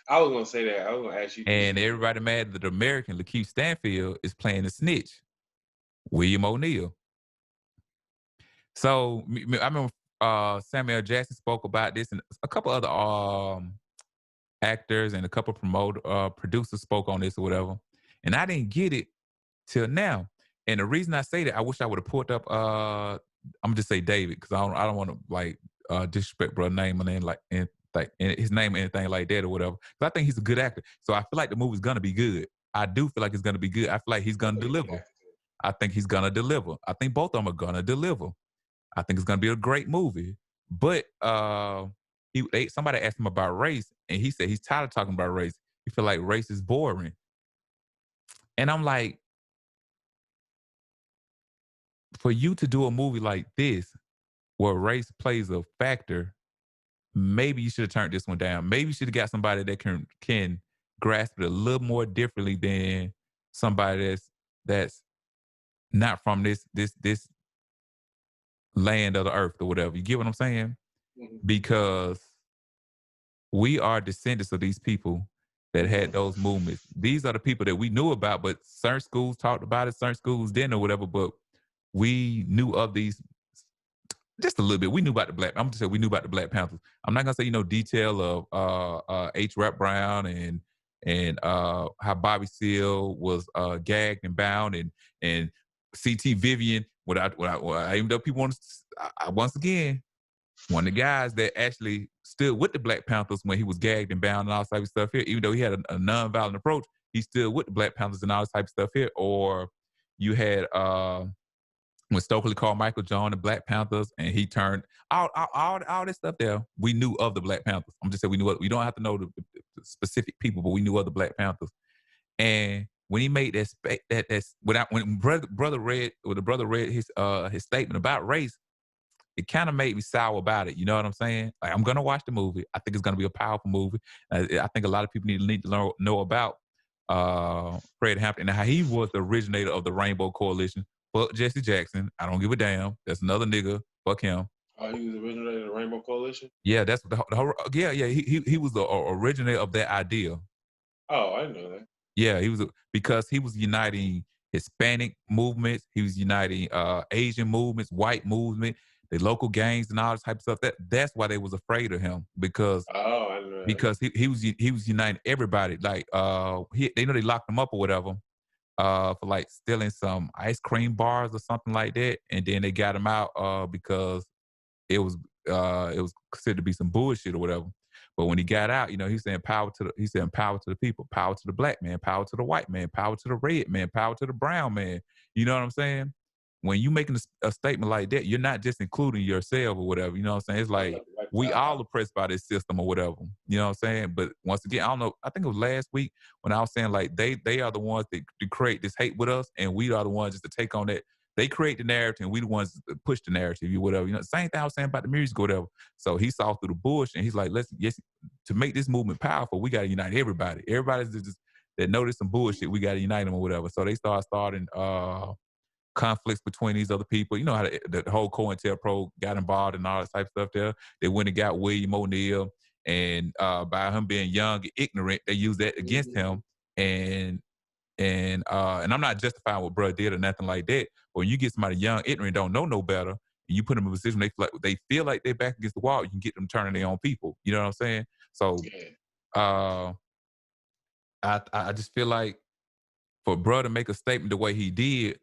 I was gonna say that. I was gonna ask you too. And everybody mad that the American Lakeith Stanfield is playing the snitch, William O'Neill. So I remember Samuel Jackson spoke about this, and a couple other actors and a couple producers spoke on this or whatever. And I didn't get it till now. And the reason I say that, I wish I would have pulled up. I'm gonna just say David because I don't want to like disrespect brother name and then like his name or anything like that or whatever. Because I think he's a good actor. So I feel like the movie's gonna be good. I do feel like it's gonna be good. I feel like he's gonna deliver. I think he's gonna deliver. I think both of them are gonna deliver. I think it's gonna be a great movie. But somebody asked him about race, and he said he's tired of talking about race. He feel like race is boring. And I'm like, for you to do a movie like this, where race plays a factor, maybe you should have turned this one down. Maybe you should have got somebody that can grasp it a little more differently than somebody that's not from this land of the earth or whatever. You get what I'm saying? Mm-hmm. Because we are descendants of these people that had those movements. These are the people that we knew about, but certain schools talked about it, certain schools didn't or whatever, but we knew of these just a little bit. We knew about the Black. I'm just saying we knew about the Black Panthers. I'm not gonna say detail of H. Rap Brown and how Bobby Seale was gagged and bound and C.T. Vivian. Even though people want to, once again, one of the guys that actually stood with the Black Panthers when he was gagged and bound and all type of stuff here. Even though he had a nonviolent approach, he stood with the Black Panthers and all this type of stuff here. Or you had when Stokely called Michael John the Black Panthers, and he turned all this stuff there. We knew of the Black Panthers. I'm just saying we knew. We don't have to know the specific people, but we knew of the Black Panthers. And when he made when the brother read his statement about race, it kind of made me sour about it. You know what I'm saying? Like, I'm gonna watch the movie. I think it's gonna be a powerful movie. I think a lot of people need to know about Fred Hampton and how he was the originator of the Rainbow Coalition. Fuck Jesse Jackson. I don't give a damn. That's another nigga. Fuck him. Oh, he was the originator of the Rainbow Coalition? Yeah, that's the whole yeah. He was the originator of that idea. Oh, I didn't know that. Yeah, because he was uniting Hispanic movements. He was uniting Asian movements, white movement, the local gangs and all this type of stuff. That's why they was afraid of him because I know that. Because he was uniting everybody. Like they know they locked him up or whatever. For like stealing some ice cream bars or something like that, and then they got him out because it was considered to be some bullshit or whatever. But when he got out, he's saying power to the people, power to the black man, power to the white man, power to the red man, power to the brown man. You know what I'm saying? When you making a statement like that, you're not just including yourself or whatever. You know what I'm saying? It's like we all oppressed by this system or whatever. You know what I'm saying? But once again, I don't know. I think it was last week when I was saying like they are the ones that create this hate with us, and we are the ones just to take on that. They create the narrative, and we the ones that push the narrative, whatever. Same thing I was saying about the music or whatever. So he saw through the bush, and he's like, to make this movement powerful, we got to unite everybody. Everybody's just that notice some bullshit. We got to unite them or whatever. So they starting conflicts between these other people. You know how the whole COINTELPRO got involved and all that type of stuff there. They went and got William O'Neill, and by him being young and ignorant, they used that against him. And I'm not justifying what bro did or nothing like that. But when you get somebody young, ignorant, don't know no better, and you put them in a position they feel like they're back against the wall, you can get them turning their own people. You know what I'm saying? So I just feel like for bro to make a statement the way he did,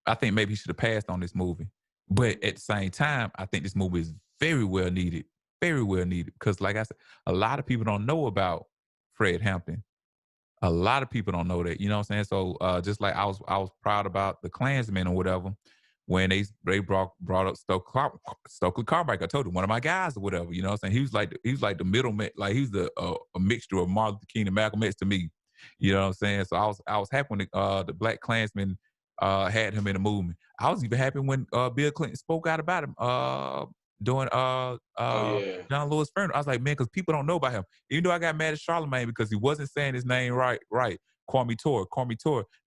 I think maybe he should have passed on this movie. But at the same time, I think this movie is very well needed. Very well needed. Because like I said, a lot of people don't know about Fred Hampton. A lot of people don't know that. You know what I'm saying? So just like I was proud about the Klansmen or whatever, when they brought up Stokely Carmichael. I told him one of my guys or whatever. You know what I'm saying? He was like the middleman, like he was a mixture of Martin Luther King and Malcolm X to me. You know what I'm saying? So I was happy when the Black Klansmen had him in the movement. I was even happy when Bill Clinton spoke out about him during John Lewis funeral. I was like, man, because people don't know about him. Even though I got mad at Charlemagne because he wasn't saying his name right. Kwame Ture.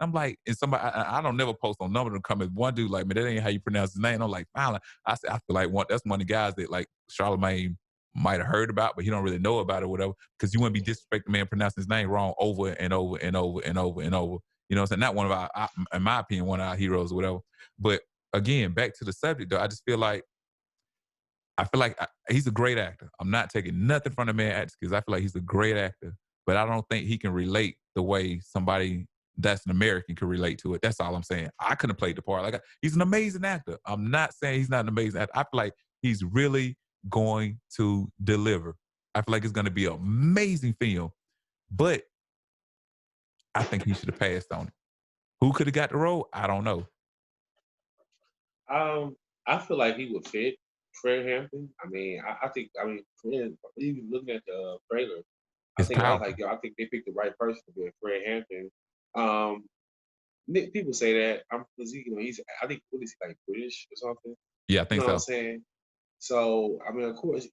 I'm like, and somebody, I don't never post on number to come as one dude like, man, that ain't how you pronounce his name. I'm like, finally, I feel like that's one of the guys that like Charlemagne might have heard about, but he don't really know about it or whatever, because you wouldn't be disrespecting the man pronouncing his name wrong over and over and over and over and over. You know what I'm saying? Not one of in my opinion, one of our heroes or whatever. But again, back to the subject though, I feel like he's a great actor. I'm not taking nothing from the man acting because I feel like he's a great actor, but I don't think he can relate the way somebody that's an American can relate to it. That's all I'm saying. I couldn't play the part. He's an amazing actor. I'm not saying he's not an amazing actor. I feel like he's really going to deliver. I feel like it's going to be an amazing film, but I think he should have passed on it. Who could have got the role? I don't know. I feel like he would fit Fred Hampton. Fred, even looking at the trailer, It's I was powerful. like, yo, I think they picked the right person to be Fred Hampton. People say that because he's I think what is he like British or something? Yeah, I You think know what I'm so. saying? So of course,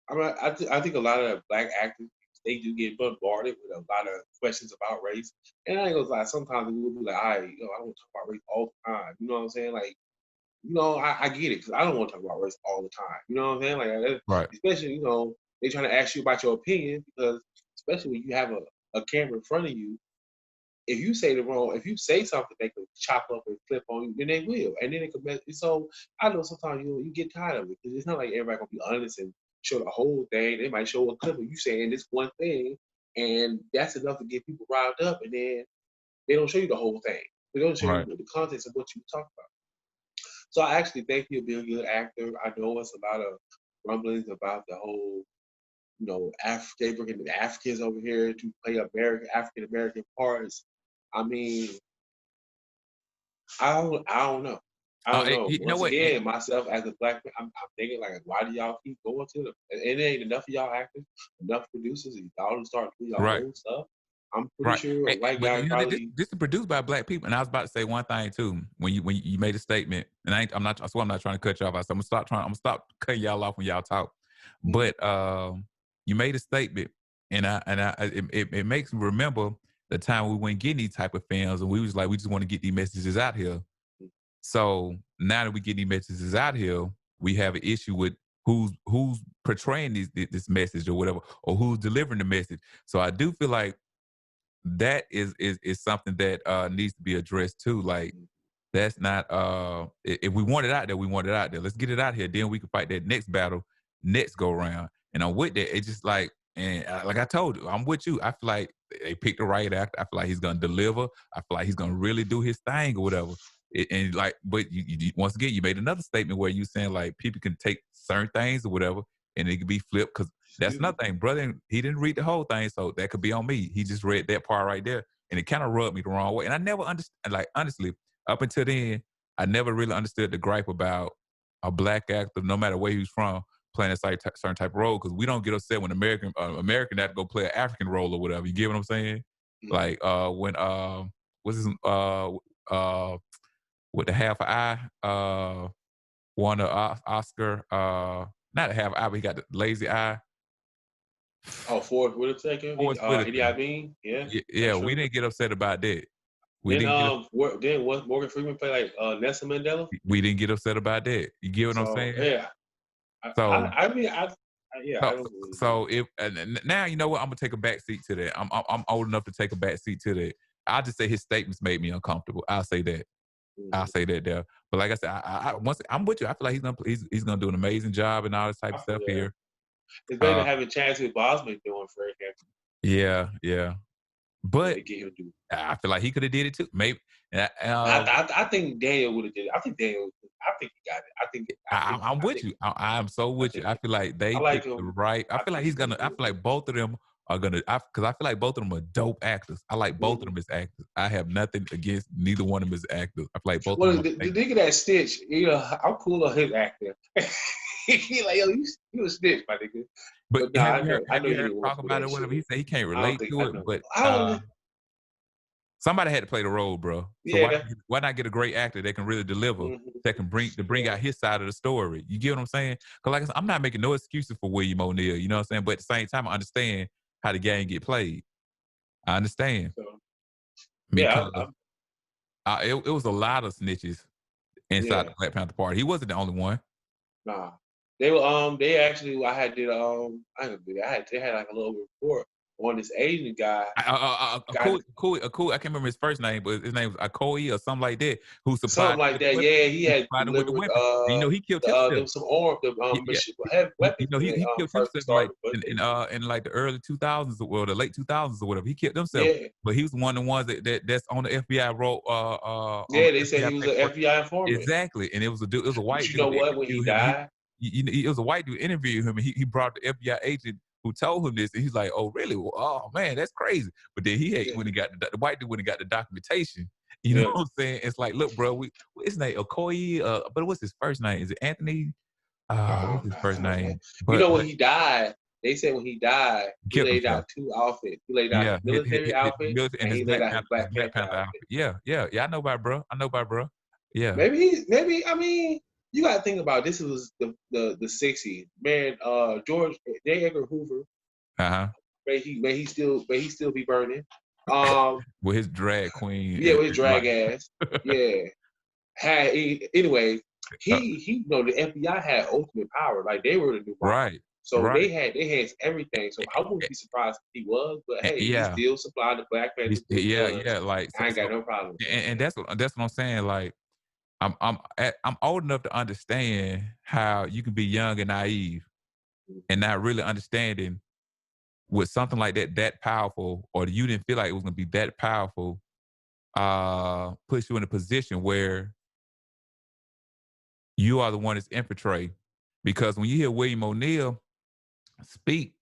I think a lot of black actors they do get bombarded with a lot of questions about race, and I ain't gonna lie. Sometimes we will be like, I don't want to talk about race all the time. You know what I'm saying? Like, I get it because I don't want to talk about race all the time. You know what I'm saying? Right. Especially they trying to ask you about your opinion because especially when you have a camera in front of you, if you say something, they could chop up and flip on you, then they will, and then it could mess. So I know sometimes you get tired of it because it's not like everybody gonna be honest and show the whole thing. They might show a clip of you saying this one thing, and that's enough to get people riled up, and then they don't show you the whole thing. They don't show you Right. the context of what you talk about. So I actually think he'll be a good actor. I know it's a lot of rumblings about the whole, they bringing the Africans over here to play African American parts. I mean, I don't know. I don't know. You know Once what? again, myself as a black man, I'm thinking like, why do y'all keep going to them? And it ain't enough of y'all actors, enough producers, and y'all don't start doing your Right. own stuff. I'm pretty Right. sure a white But guy you know, this probably. this is produced by black people. And I was about to say one thing too. When you made a statement, and I'm not. I swear I'm not trying to cut you off. I'm gonna stop cutting y'all off when y'all talk. But you made a statement, and it makes me remember the time we went getting these type of films, and we was like, we just want to get these messages out here. So now that we get these messages out here, we have an issue with who's portraying this message or whatever, or who's delivering the message. So I do feel like that is something that needs to be addressed too. Like that's not if we want it out there, we want it out there. Let's get it out here. Then we can fight that next battle, next go round. And I'm with that. It's just like like I told you, I'm with you. I feel like they picked the right actor. I feel like he's gonna deliver. I feel like he's gonna really do his thing or whatever. And like, but once again, you made another statement where you saying like people can take certain things or whatever, and it can be flipped because that's another thing, brother. He didn't read the whole thing, so that could be on me. He just read that part right there, and it kind of rubbed me the wrong way. And I never understood. Like honestly, up until then, I never really understood the gripe about a black actor, no matter where he was from, playing a certain type of role. Because we don't get upset when American actor go play an African role or whatever. You get what I'm saying? Like when what's his with the half eye won an Oscar. Not a half eye, but he got the lazy eye. Oh, Forrest Whitaker, Forrest Idi Whitaker. Amin, yeah, Yeah, that's we true. didn't get upset about that. We Then didn't get what Morgan Freeman play like Nelson Mandela? we didn't get upset about that. You get what I'm So saying? yeah, So I so don't really know. so if and now you know what, I'm gonna take a back seat to that. I'm old enough to take a back seat to that. I'll just say his statements made me uncomfortable. I'll say that. I'll say that there. But like I said, once I'm with you. I feel like he's gonna do an amazing job and all this type of stuff Yeah, here. it's better than Uh, having Chadwick Boseman doing Fred Hampton. yeah. Yeah, But they get him to do. I feel like he could have did it too. Maybe. I think Daniel would have did it. I think Daniel. I think he got it. I'm I with think you. I'm so I with you. think I feel like I they like picked the him. right. I I feel like think he's he's gonna gonna. I do feel like both of them are gonna. Because I feel like both of them are dope actors. I like it. both of them as actors. I have nothing against neither one of them as actors. I feel like both of Well, them are the amazing. nigga that Stitch, I'm cool on his acting. He like, yo, you a Stitch, my nigga. But But no, have you heard? I Have know you he heard didn't him want talk to do about that it? Whatever. He shit. said he can't I don't relate think to I it, know. but I don't. somebody had to play the role, bro. So Yeah. why not get a great actor that can really deliver, that can bring out his side of the story? You get what I'm saying? Because like I said, I'm not making no excuses for William O'Neal. You know what I'm saying? But at the same time, I understand how the game get played. I understand So yeah, because it was a lot of snitches inside yeah. the Black Panther Party. He wasn't the only one. Nah. they actually they had like a little report on this Asian guy. Cool. I can't remember his first name, but his name was Akoi or something like that. Who supplied Something them like with the that. weapon? Yeah, he Who had supplied them with the delivered weapon? And, he killed there himself. was some arm Yeah, heavy weapons when he they killed first himself started. But in like the early 2000s or the late 2000s or whatever. He killed himself, yeah, but he was one of the ones that's on the FBI roll on yeah, the they said FBI he was an paperwork. FBI informant. Exactly, and it was a dude. It was a But white you dude know that what? When he interviewed him, and died, it was a white dude interviewed him, and he brought the FBI agent who told him this, and he's like, "Oh, really? Well, oh man, that's crazy." But then he hate yeah, when he got the white dude when he got the documentation. You know yeah. what I'm saying? It's like, look, bro, his name Okoye, but what's his first name? Is it Anthony? What's his first I don't know. name? You know, when But he died, they said when he died, he he killed laid himself. out two outfits. He laid out his Yeah, military outfit, and and his he laid out his His Black Black Panther Panther outfit. outfit. Yeah. I know about bro. Yeah. Maybe. I mean, you got to think about this. Was the '60s, man. George J. Edgar Hoover. Uh-huh. May he still be burning. Um, With his drag queen yeah, with his drag like ass. Yeah. Anyway, uh, you know, the FBI had ultimate power. Like they were the new mob. right. So Right. they had everything. So I wouldn't be surprised if he was, but hey, he Yeah. still supplied the Black Panthers with guns. Yeah, like I ain't got no problem with that. and that's what I'm saying. Like I'm old enough to understand how you can be young and naive and not really understanding with something like that powerful, or you didn't feel like it was gonna be that powerful, puts you in a position where you are the one that's infiltrating. Because when you hear William O'Neill speak,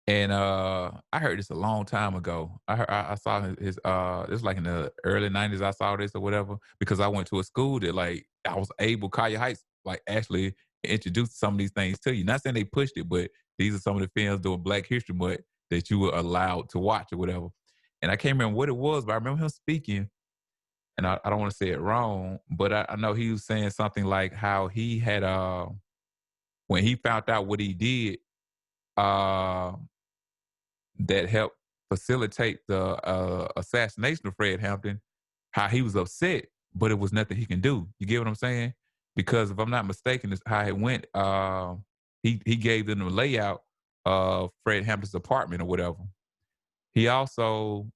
and I heard this a long time ago. I saw his this was like in the early '90s. I saw this or whatever because I went to a school that like I was able Collier Heights like actually introduced some of these things to you. Not saying they pushed it, but these are some of the films doing Black History Month that you were allowed to watch or whatever. And I can't remember what it was, but I remember him speaking, and I don't want to say it wrong, but I know he was saying something like how he had when he found out what he did. Uh, that helped facilitate the assassination of Fred Hampton, how he was upset, but it was nothing he can do. You get what I'm saying? Because if I'm not mistaken, it's how it went. He gave them the layout of Fred Hampton's apartment or whatever. He also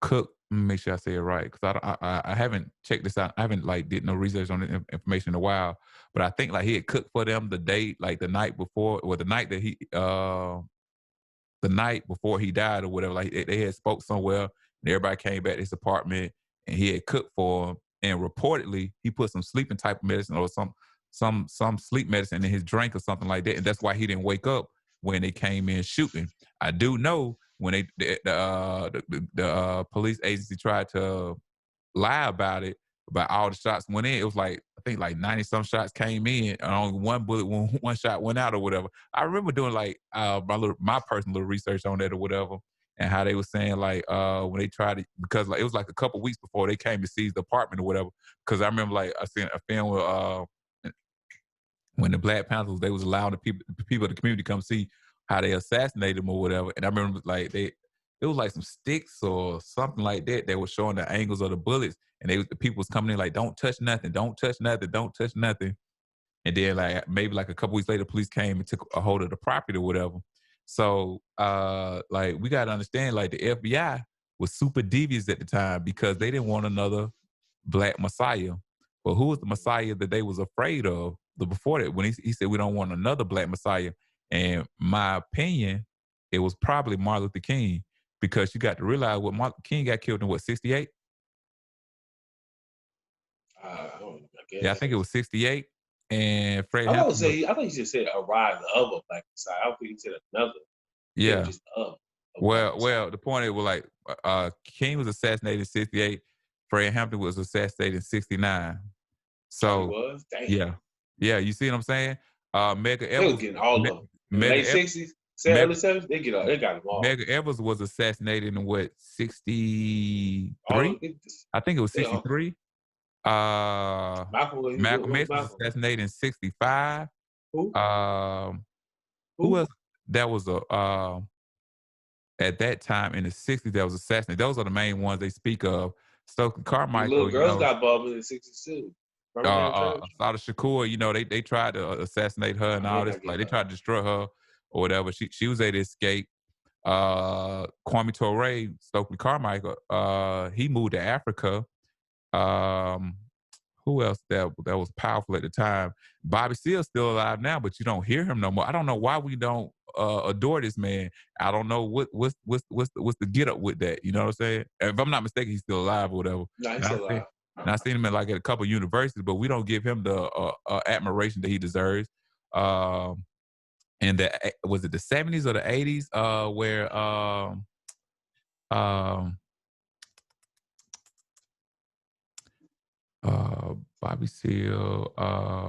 cooked. Let me make sure I say it right because I haven't checked this out. I haven't like did no research on the information in a while. But I think like he had cooked for them the day, like the night before, or the night that the night before he died or whatever, like they had spoke somewhere and everybody came back to his apartment and he had cooked for him. And reportedly he put some sleeping type of medicine or some sleep medicine in his drink or something like that. And that's why he didn't wake up when they came in shooting. I do know when the police agency tried to lie about it, about all the shots went in. It was like I think like 90 some shots came in, and only one bullet, one shot went out or whatever. I remember doing like my personal little research on that or whatever, and how they were saying like when they tried to because like it was like a couple weeks before they came to seize the apartment or whatever. Because I remember like I seen a film with when the Black Panthers, they was allowing the people of the community come see how they assassinated them or whatever. And I remember like it was like some sticks or something like that. They were showing the angles of the bullets, and the people was coming in like, "Don't touch nothing, don't touch nothing, don't touch nothing." And then like maybe like a couple weeks later, police came and took a hold of the property or whatever. So like we gotta understand like the FBI was super devious at the time because they didn't want another Black Messiah. But who was the Messiah that they was afraid of the before that when he said we don't want another Black Messiah? And my opinion, it was probably Martin Luther King because you got to realize what Martin King got killed in what 68? I Yeah, I guess. think it was 68. And Fred I thought Hampton was I thought he just said a rise of a Black Messiah. I don't think he said another. He said yeah. just a Black Messiah. Well, the point is, well, like King was assassinated in 68. Fred Hampton was assassinated in 69. Oh, he So, was? Damn. yeah. Yeah, you see what I'm saying? Medgar They was Evers, getting all of them. In the late Medgar, 60s, early Medgar, 70s, they got them all. Medgar Evers was assassinated in what, All 63? of it, I think it was they all, 63. Malcolm, Malcolm was X was Malcolm? assassinated in 65. Who? Who Who? else? That was at that time in the 60s that was assassinated. Those are the main ones they speak of. Stokely The little Carmichael, girls got bombed in the 60s too. Birmingham Church. Sada Shakur, you know, they tried to assassinate her and all this. Like they tried to destroy her or whatever. She was able to escape. Kwame Ture, Stokely Carmichael, he moved to Africa. Um, who else that was powerful at the time? Bobby Seale's still alive now, but you don't hear him no more. I don't know why we don't adore this man. I don't know what's the get up with that. You know what I'm saying? If I'm not mistaken, he's still alive or whatever. No, he's still alive. And I seen him at a couple of universities, but we don't give him the admiration that he deserves. And was it the 70s or the 80s where Bobby Seale,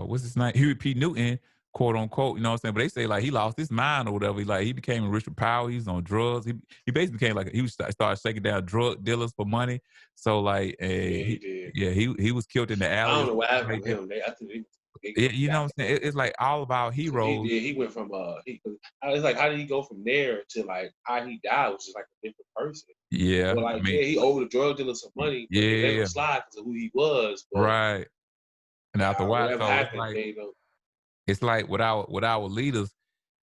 what's his name? Huey P. Newton, quote unquote, you know what I'm saying? But they say he lost his mind or whatever. He became a Richard Powell. He's on drugs. He basically became he started shaking down drug dealers for money. So he did. He was killed in the alley. I don't know what happened to him. I think you know what I'm saying? It's like all about heroes. He went from it's like, how did he go from there to how he died, which is a different person. Yeah. But he owed the drug dealer some money. But he let him slide because of who he was. But, right. And after a while, it's like with our leaders,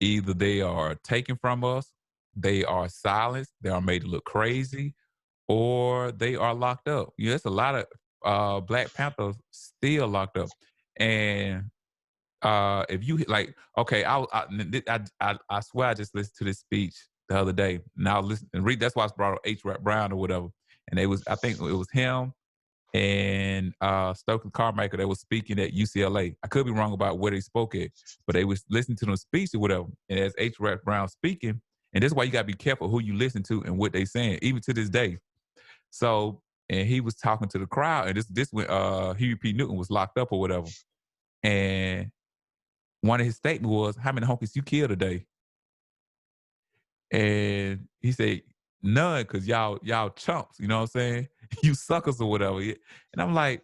either they are taken from us, they are silenced, they are made to look crazy, or they are locked up. There's a lot of Black Panthers still locked up. And if you okay, I swear I just listened to this speech the other day. Now listen and read. That's why I brought up H. Rap Brown or whatever. And I think it was him and Stokely Carmichael that was speaking at UCLA. I could be wrong about where they spoke at, but they was listening to them speech or whatever. And as H. Rap Brown speaking, and that's why you gotta be careful who you listen to and what they saying, even to this day. So, and he was talking to the crowd, and this when Huey P. Newton was locked up or whatever. And one of his statements was, "How many honkies you killed today?" And he said, "None, because y'all chumps, you know what I'm saying? You suckers or whatever." And I'm like,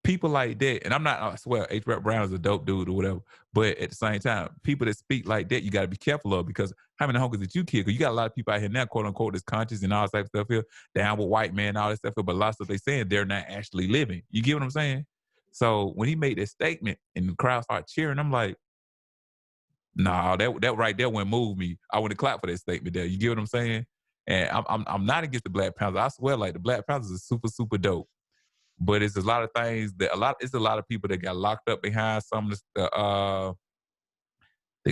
people like that, and I swear, H. Rap Brown is a dope dude or whatever, but at the same time, people that speak like that, you got to be careful of, because how many honkies did you kill? Because you got a lot of people out here now, quote unquote, that's conscious and all that type of stuff here, down with white men, all that stuff here, but a lot of stuff they saying, they're not actually living. You get what I'm saying? So when he made that statement and the crowd started cheering, I'm like, nah, that right there wouldn't move me. I wouldn't clap for that statement there. You get what I'm saying? And I'm not against the Black Panthers. I swear, the Black Panthers are super, super dope. But it's a lot of things it's a lot of people that got locked up behind some of the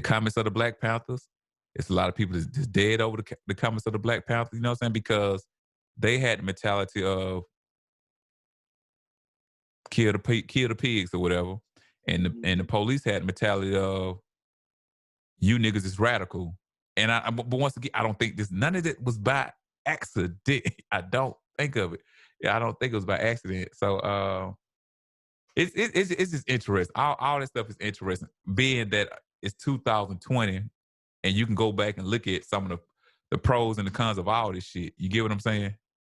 comments of the Black Panthers. It's a lot of people that's dead over the comments of the Black Panthers, you know what I'm saying? Because they had the mentality of kill the pigs or whatever. And the police had the mentality of you niggas is radical. And but once again, I don't think none of it was by accident. I don't think of it. Yeah, I don't think it was by accident. So it's just interesting. All this stuff is interesting. Being that it's 2020 and you can go back and look at some of the pros and the cons of all this shit. You get what I'm saying?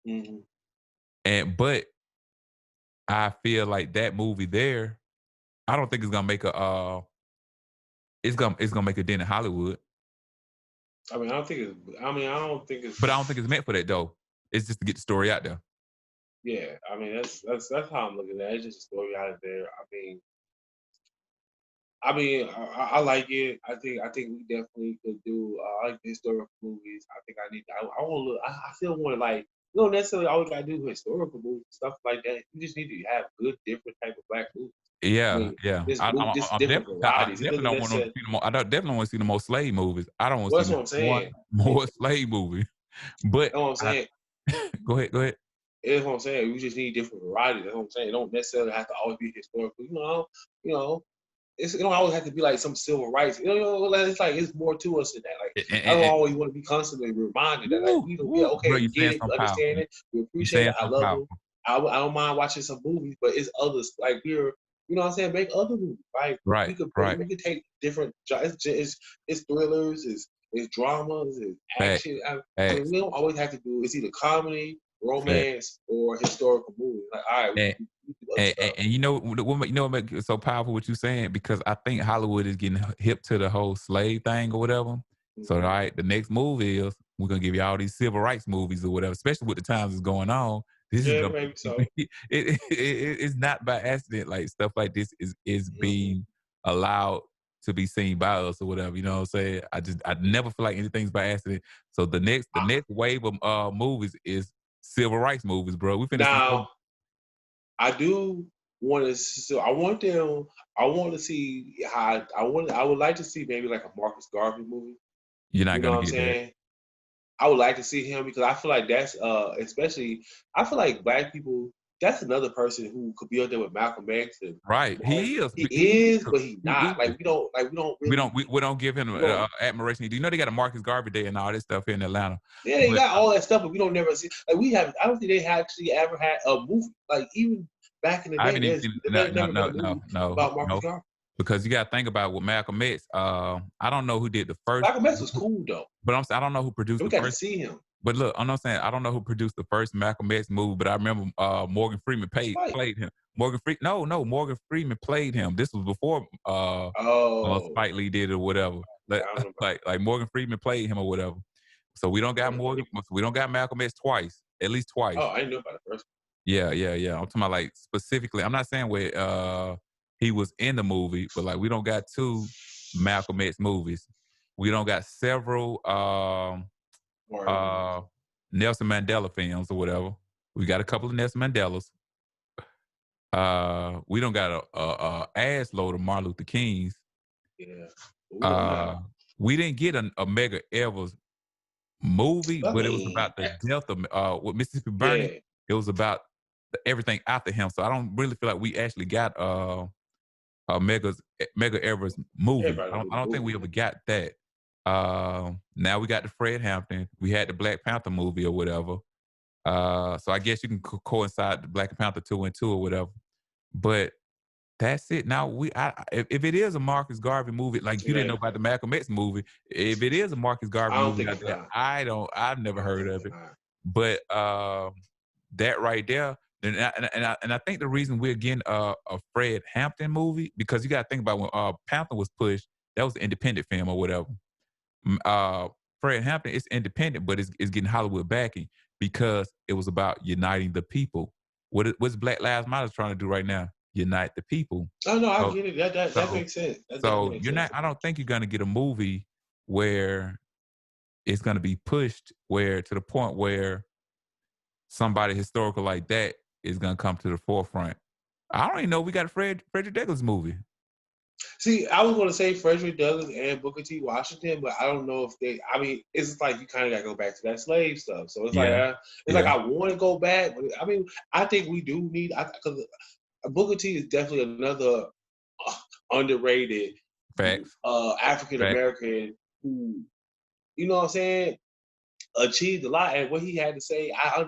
Mm-hmm. But I feel like that movie there, I don't think it's gonna make it's gonna make a dent in Hollywood. I don't think it's. But I don't think it's meant for that though. It's just to get the story out there. Yeah, that's how I'm looking at it. It's just a story out there. I like it. I think we definitely could do. I like the historical movies. I think I need. I want to look. I still want to you don't necessarily always gotta do historical movies, stuff like that. You just need to have good, different type of Black movies. Yeah, yeah. I definitely don't want to see the more. I definitely want to see the more slave movies. I don't want to see more slave movies. But that's what I'm saying. Go ahead. That's what I'm saying. We just need different varieties. That's what I'm saying. It don't necessarily have to always be historical. It don't always have to be like some civil rights. It's it's more to us than that. I don't always want to be constantly reminded that we get it, understand it, we appreciate it. I love it. I don't mind watching some movies, but it's others we're. You know what I'm saying? Make other movies. Right. We could take different. It's thrillers. It's dramas. It's action. We don't always have to do. It's either comedy, romance, or historical movies. All right. And you know what makes it so powerful what you're saying, because I think Hollywood is getting hip to the whole slave thing or whatever. Mm-hmm. So all right, the next movie is we're gonna give you all these civil rights movies or whatever, especially with the times that's going on. This is Yeah, the maybe so. it's not by accident. Like stuff like this is being allowed to be seen by us or whatever. You know what I'm saying? I never feel like anything's by accident. So the next wave of movies is civil rights movies, bro. We finna see Now, I do want to. So I want them. I want to see how. I want. I would like to see maybe like a Marcus Garvey movie. you're not You know gonna what I'm get that. saying? I would like to see him because I feel like that's especially. I feel like black people. That's another person who could be up there with Malcolm X and Right. He is. he He is, is. but he He not. is. Like we don't We really. don't we don't give him We don't. admiration. Do you know they got a Marcus Garvey Day and all this stuff here in Atlanta? Yeah, they But got all that stuff, but we don't never see. Like we have. I don't think they actually ever had a movie. Like even back in the I day, haven't even seen they no no never been a no movie no no about Marcus no Garvey. because you got to think about with Malcolm X. I don't know who did the first, Malcolm X was cool though. but I'm saying I don't know who produced We the got to first. see him. But look, I'm not saying I don't know who produced the first Malcolm X movie, but I remember Morgan Freeman Spike. played him. Morgan Freeman played him. This was before Oh, Spike Lee did it or whatever. I don't know. Like Morgan Freeman played him or whatever. So we don't got Malcolm X twice, at least Oh, twice. I didn't know about the first Yeah. I'm talking about like specifically. I'm not saying where he was in the movie, but like we don't got two Malcolm X movies. We don't got several one. uh Nelson Mandela films or whatever. We got a couple of Nelson Mandelas. We don't got a ass load of Martin Luther Kings. Yeah, but we don't know. Uh, we didn't get a Mega Evers movie, I but it was mean, about the death of with Mississippi Burning. yeah, It was about everything after him. So I don't really feel like we actually got a Mega Evers movie. everybody I gonna don't, do I the don't think we movie. ever got that. Now we got the Fred Hampton. We had the Black Panther movie or whatever. So I guess you can coincide the Black Panther 2 and 2 or whatever. But that's it. Now if it is a Marcus Garvey movie, like you It didn't know ain't. about the Malcolm X movie, if it is a Marcus Garvey I don't movie think out it's there, not. I've I never don't heard think of it's it. not. But that right there, and I think the reason we're getting a Fred Hampton movie because you got to think about when Panther was pushed, that was an independent film or whatever. Fred Hampton is independent, but it's getting Hollywood backing because it was about uniting the people. What's Black Lives Matter trying to do right now? Unite the people. Oh no, I So, get it. That so, makes sense. That definitely so makes you're sense not. to I me. don't think you're gonna get a movie where it's gonna be pushed where to the point where somebody historical like that is gonna come to the forefront. I don't even know we got a Frederick Douglass movie. See, I was going to say Frederick Douglass and Booker T. Washington, but I don't know if they. I mean, it's just like you kind of got to go back to that slave stuff. So Yeah, it's like yeah, I want to go back, but I mean, I think we do need because Booker T. is definitely another underrated facts, African facts. American who, you know what I'm saying, achieved a lot. And what he had to say, I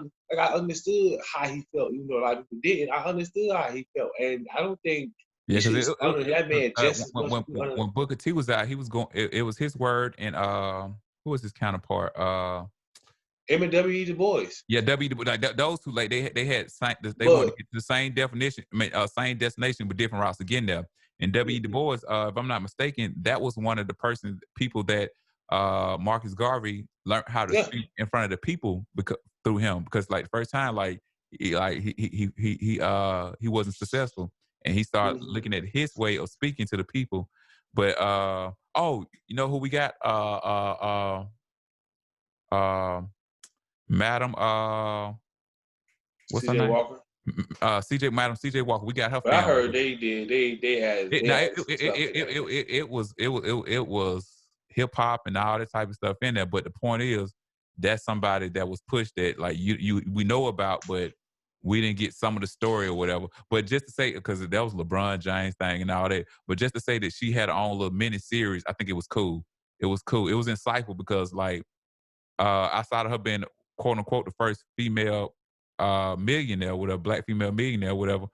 understood how he felt, even though a lot of people didn't. I understood how he felt, and I don't think we Yeah, because should honor that man just as when, much as when we honor. when Booker T was out, he was going. It was his word, and who was his counterpart? M.W.E. Du Bois. Yeah, like those two, like they had they wanted But to get to the same definition, I mean, same destination, but different routes to get there. And W. Du Bois, if I'm not mistaken, that was one of the people that Marcus Garvey learned how to yeah, speak in front of the people because through him. Because like the first time, like he wasn't successful, and he started mhm. looking at his way of speaking to the people. But you know who we got? Uh, Madam what's her C.J. name? Walker. Madam CJ Walker. We got her But I film. heard they did. It, They now added some stuff in there. it was hip hop and all that type of stuff in there. But the point is, that's somebody that was pushed that like we know about, but we didn't get some of the story or whatever. But just to say, because that was LeBron James thing and all that. But just to say that she had her own little mini series, I think it was cool. It was cool. It was insightful because like outside of her being quote unquote the first female millionaire, whatever, black female millionaire, whatever.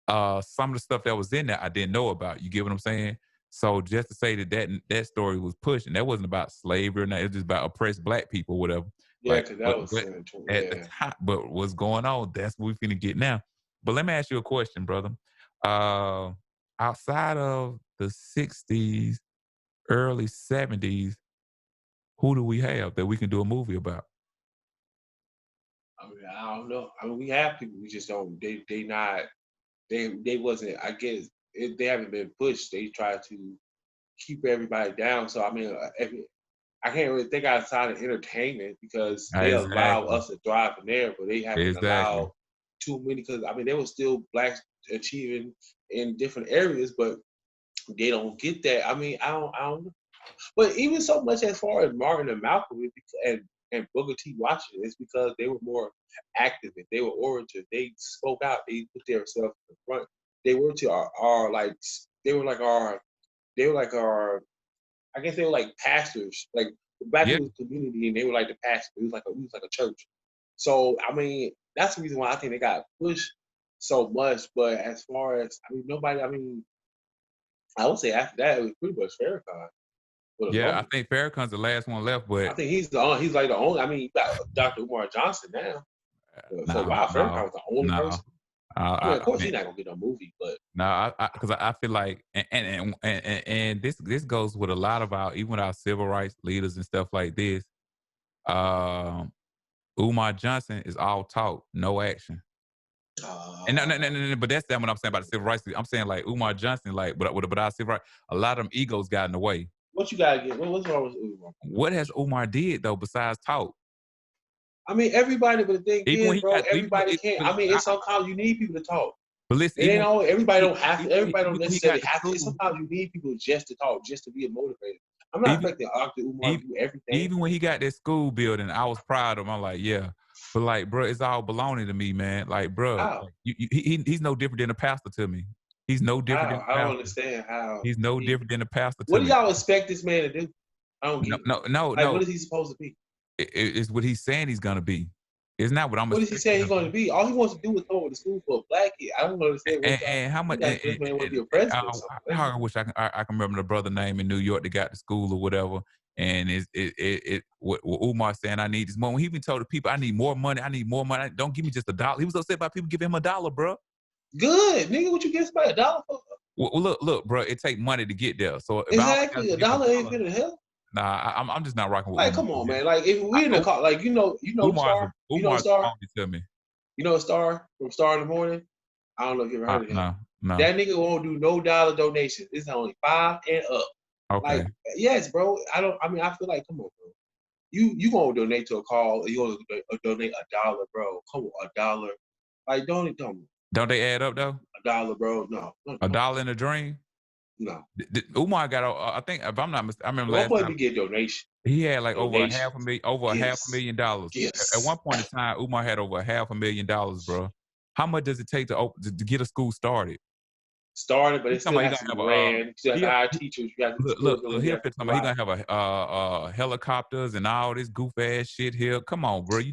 Some of the stuff that was in there I didn't know about. You get what I'm saying? So just to say that story was pushed, and that wasn't about slavery, and it was just about oppressed black people, whatever. Yeah, Like, because that was at the yeah. time, but what's going on? That's what we're finna get now. But let me ask you a question, brother. Uh, outside of the '60s, early '70s, who do we have that we can do a movie about? I mean, I don't know. I mean, we have people. We just don't. They not. They wasn't. I guess they haven't been pushed. They try to keep everybody down. So I mean, I can't really think outside of entertainment because they allow Exactly. us to thrive in there, but they haven't Exactly. allowed too many. Because I mean, there was still blacks achieving in different areas, but they don't get that. I mean, I don't know. But even so much as far as Martin and Malcolm and Booker T. Washington, it's because they were more active. They were orators. They spoke out. They put themselves in the front. They were to our like they were like our they were like our I guess they were like pastors. Like back Yeah. in the community, and they were like the pastor. It was like a church. So I mean, that's the reason why I think they got pushed so much. But as far as I mean, nobody. I mean, I would say after that it was pretty much Farrakhan for the Yeah, I longest. think Farrakhan's the last one left, I but think he's like the only. I mean, you got Dr. Umar Johnson now. For a no, while, no, Farrakhan was the only no. person. I mean, of I course, mean, he's not gonna get no movie, but no, because I feel like, and this goes with a lot of our, even our civil rights leaders and stuff like this. Um, Umar Johnson is all talk, no action. And no, but that's not what I'm saying about the civil rights. I'm saying like Umar Johnson, like, but our civil rights, a lot of them egos got in the way. what you gotta get? What's wrong with Umar? What has Umar did though besides talk? I mean, everybody, but the thing Even when is, he bro, got, everybody can't. I mean, it's sometimes you need people to talk. but listen, It ain't always everybody don't have to. Everybody don't even when he got necessarily to have to. It's school, sometimes you need people just to talk, just to be a motivator. I'm not even expecting Dr. Umar to even do everything. even when he got that school building, I was proud of him. I'm like, yeah, but like, bro, it's all baloney to me, man. Like, bro, How? he's no different than a pastor to me. He's no different than How? I a don't pastor. understand how He's no he. different than a pastor What to do me. y'all expect this man to do? I don't No, get it. no, no, Like, no. what is he supposed to be? It's what he's saying he's gonna be. It's not what I'm What is he expecting saying him he's to going be. to be? All he wants to do is come over to school for a black kid. I don't understand what y'all. And how much? You guys, this man want to be a president or something. I wish I can remember the brother name in New York that got to school or whatever. And what Umar saying, I need this money. When he even told the people, I need more money. I need more money. Don't give me just $1. He was upset about people giving him $1, bro. Good, nigga. What you get somebody $1 for? Well, look, bro. It take money to get there. So if I only got Exactly, to a give him dollar ain't $1, finna help. nah, I'm just not rocking with Like, Umar. come on, Man. man. Like, if we in the car, like Star, Umar's a Star, phony to me. Star from Star in the Morning. I don't know if you ever heard of him. No. That nigga won't do no dollar donations. It's only 5 and up. Okay. Like, yes, bro. I mean, I feel like, come on, bro. You gonna donate to a call? You gonna donate $1, bro? Come on, $1. Like, don't. Don't they add up though? $1, bro. No, $1 in a dream. no. Umar got, I think, if I'm not mistaken, I remember One last point time we get donation, he had like over a half donations, a million, over a half a gifts, million dollars. At one point in time, Umar had over $500,000, bro. How much does it take to get a school started? started, but He it talking still about he has to gonna be have ran. You still have to hire he, teachers. You got to still look, doing. You he'll have to fit talking about he provide. gonna have a helicopters and all this goof ass shit here. Come on, bro. You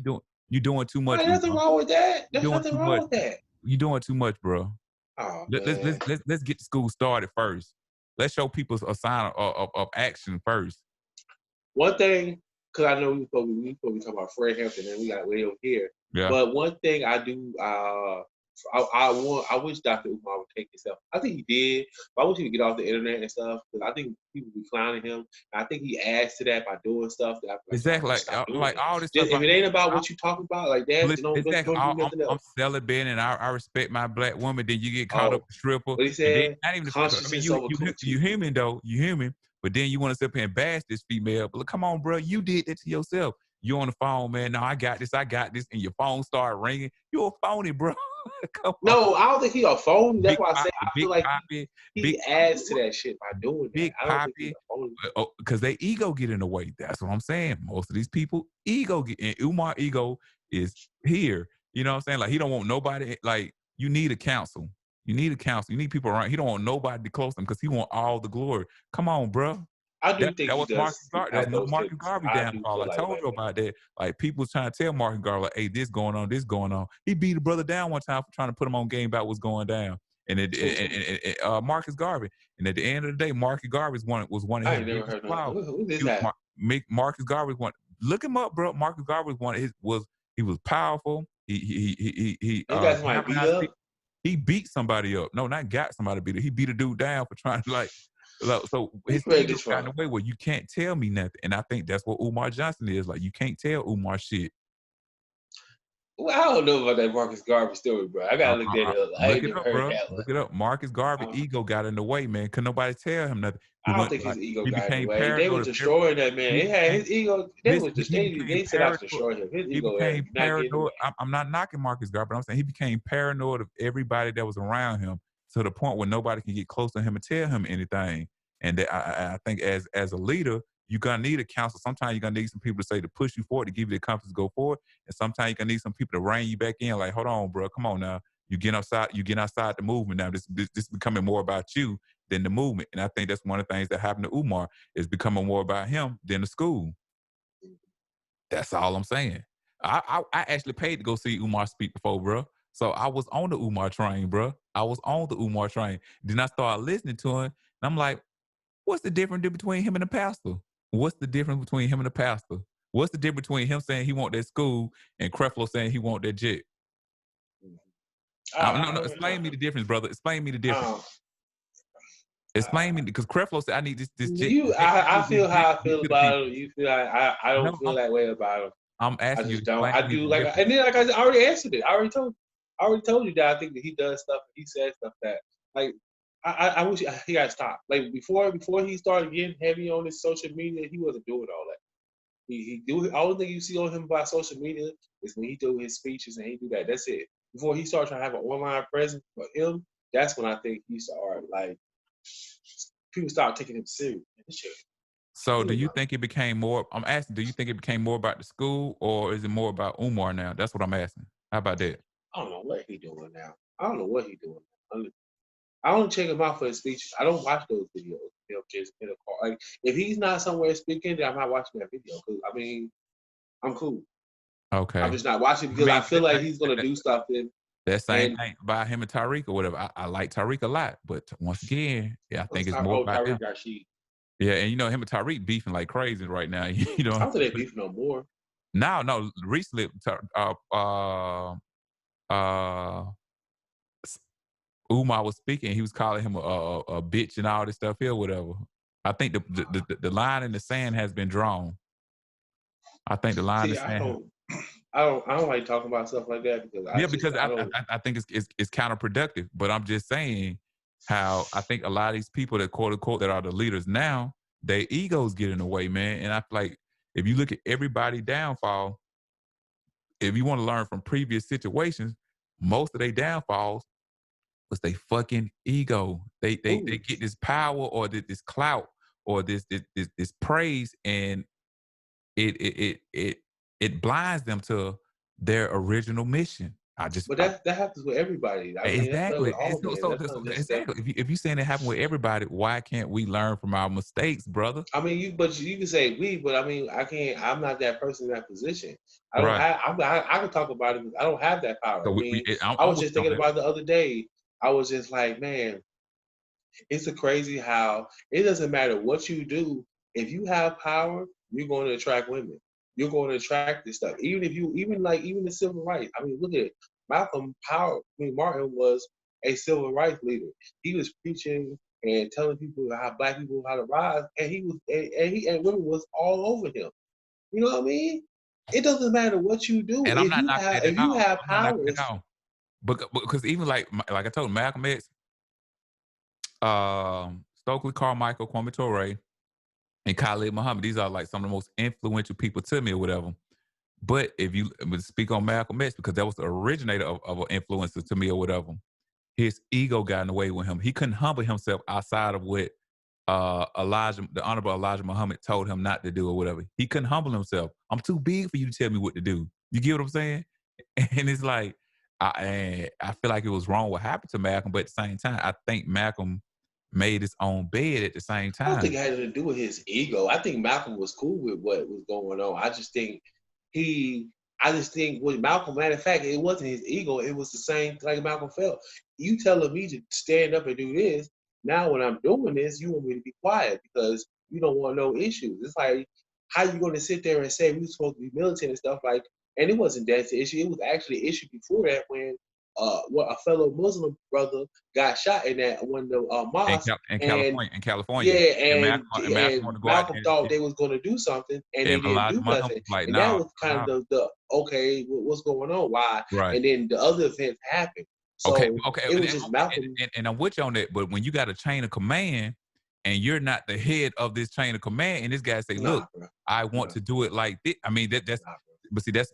doing too much, Ain't nothing Umar. wrong with that. You There's doing nothing too wrong much. with that. You doing too much, bro. Oh man. Let's get the school started first. Let's show people a sign of action first. One thing, because I know we supposed to talk about Fred Hampton, and we got way over here. Yeah. But one thing I do, I wish Dr. Umar would take himself. I think he did, but I wish he would get off the internet and stuff because I think people be clowning him. And I think he adds to that by doing stuff that I feel like y'all Exactly, need to stop doing like that. all this stuff. Just, if it ain't about what you talking about like that, Listen, don't exactly. do nothing I'm else. celibate and I respect my black woman. Then you get caught up Oh, with stripper, what he and then said? not even the stripper. I mean, Consciousness over you coochie. human though. You human, but then you want to sit up here and bash this female. But look, come on, bro, you did that to yourself. You on the phone, man. No, I got this, and your phone started ringing. You a phony, bro. Come on, No, I don't think he a phony. That's big why I say poppy, I feel big like poppy, he big adds to that shit by doing that. big I don't think he's poppy. a phony. Because they ego get in the way. That's what I'm saying. Most of these people ego get, and Umar ego is here. You know what I'm saying? Like he don't want nobody. Like you need a counsel. You need a counsel. You need people around. He don't want nobody to close him because he want all the glory. Come on, bro. I do think That he was Marcus does Garvey. That was at another those Marcus things. Garvey I do downfall. feel I like told that. you about that. Like people was trying to tell Marcus Garvey, like, hey, this going on, this going on. He beat a brother down one time for trying to put him on game about what's going down. Marcus Garvey. And at the end of the day, Marcus Garvey was one of I his ain't never biggest heard of flaws. that. Who is that? Marcus Garvey was one. Look him up, bro. Marcus Garvey he was powerful. He You guys might beat galvanized up. people. He beat somebody up. No, not got somebody beat up. He beat a dude down for trying to so Who his spread ego this got in from? the way where you can't tell me nothing. And I think that's what Umar Johnson is. Like you can't tell Umar shit. Well, I don't know about that Marcus Garvey story, bro. I gotta look that up. I Look ain't it never up, heard bro. that one. Look it up. Marcus Garvey ego got in the way, man. Could nobody tell him nothing. He I don't went think his ego he got in the became way. They was paranoid of every, destroying that man. he They had became his ego. listen, he became They set out paranoid. to destroy him. His He ego did became not get in the way. paranoid. I'm not knocking Marcus Garvey, but I'm saying he became paranoid of everybody that was around him to the point where nobody can get close to him and tell him anything. And that I think as a leader, you're gonna need a counsel. Sometimes you're gonna need some people to say to push you forward, to give you the confidence to go forward. And sometimes you're gonna need some people to rein you back in, like, hold on, bro, come on now. You get outside the movement now. This is becoming more about you than the movement. And I think that's one of the things that happened to Umar is becoming more about him than the school. That's all I'm saying. I actually paid to go see Umar speak before, bro. So I was on the Umar train, bro. I was on the Umar train. Then I started listening to him, and I'm like, what's the difference between him and the pastor? What's the difference between him and the pastor? What's the difference between him saying he want that school and Creflo saying he want that jet? No, explain me the difference, brother. Explain me the difference. Explain me, because Creflo said I need this jet. I feel how I feel about him. People. You feel like I don't feel that way about him. I'm I asking you just to don't. explain I me do the difference. and then like I already answered it. I already told you that I think that he does stuff. He says stuff that like I wish he got to stop. Like before he started getting heavy on his social media, he wasn't doing all that. He do all the thing you see on him by social media is when he do his speeches and he do that. That's it. Before he started trying to have an online presence for him, that's when I think he started like people started taking him serious. So do you think it became more, I'm asking, do you think it became more about the school or is it more about Umar now? That's what I'm asking. How about that? I don't know what he doing now. I don't know what he doing. I only check him out for his speeches. I don't watch those videos. Him just in a car. Like if he's not somewhere speaking, then I'm not watching that video. Cause I mean, I'm cool. Okay. I'm just not watching because I feel like he's gonna do stuff. That same thing about him and Tariq or whatever. I like Tariq a lot, but once again, yeah, I think it's more about Tariq him. Rashid. Yeah, and you know him and Tariq beefing like crazy right now. You know, I don't think they beef no more. No, recently, Umar was speaking. He was calling him a bitch and all this stuff here, whatever. I think the line in the sand has been drawn. I think the line in the sand. I don't like talking about stuff like that because I think it's counterproductive. But I'm just saying how I think a lot of these people that quote unquote that are the leaders now, their egos get in the way, man. And I feel like if you look at everybody downfall, if you want to learn from previous situations, most of their downfalls was they fucking ego. They get this power or this clout or this praise, and it blinds them to their original mission. But that happens with everybody. I mean, exactly. That's all Exactly. If you're saying it happened with everybody, why can't we learn from our mistakes, brother? I mean, you can say we, but I mean, I can't. I'm not that person in that position. I don't Right. have. I can talk about it. I don't have that power. So I was just thinking about it the other day. I was just like, man, it's a crazy how it doesn't matter what you do. If you have power, you're going to attract women. You're going to attract this stuff. Even the civil rights. I mean, look at it. Martin was a civil rights leader. He was preaching and telling people how black people how to rise, and and women was all over him. You know what I mean? It doesn't matter what you do. And I'm not knocking that at all. Have I'm not power, knocking it at all. Because even like I told Malcolm X, Stokely Carmichael, Kwame Ture, and Khalid Muhammad, these are like some of the most influential people to me or whatever. But if you speak on Malcolm X, because that was the originator of an influencer to me or whatever, his ego got in the way with him. He couldn't humble himself outside of what the Honorable Elijah Muhammad told him not to do or whatever. He couldn't humble himself. I'm too big for you to tell me what to do. You get what I'm saying? And it's like, I feel like it was wrong what happened to Malcolm, but at the same time, I think Malcolm made his own bed at the same time. I don't think it had to do with his ego. I think Malcolm was cool with what was going on. I just think with Malcolm, matter of fact, it wasn't his ego. It was the same like Malcolm felt. You telling me to stand up and do this. Now when I'm doing this, you want me to be quiet because you don't want no issues. It's like, how you going to sit there and say we were supposed to be militant and stuff like, and it wasn't that the issue. It was actually an issue before that when a fellow Muslim brother got shot in that one of the mosques. In Yeah, California. and Malcolm wanted to go out Malcolm there thought they was going to do something, and they didn't Elijah do Muhammad nothing. was like, And nah, that was kind of the okay, what's going on? Why? right. And then the other events happened. So okay. it was just Malcolm. And I'm with you on that, but when you got a chain of command and you're not the head of this chain of command, and this guy say, look, I want to do it like this. I mean, that's but see, that's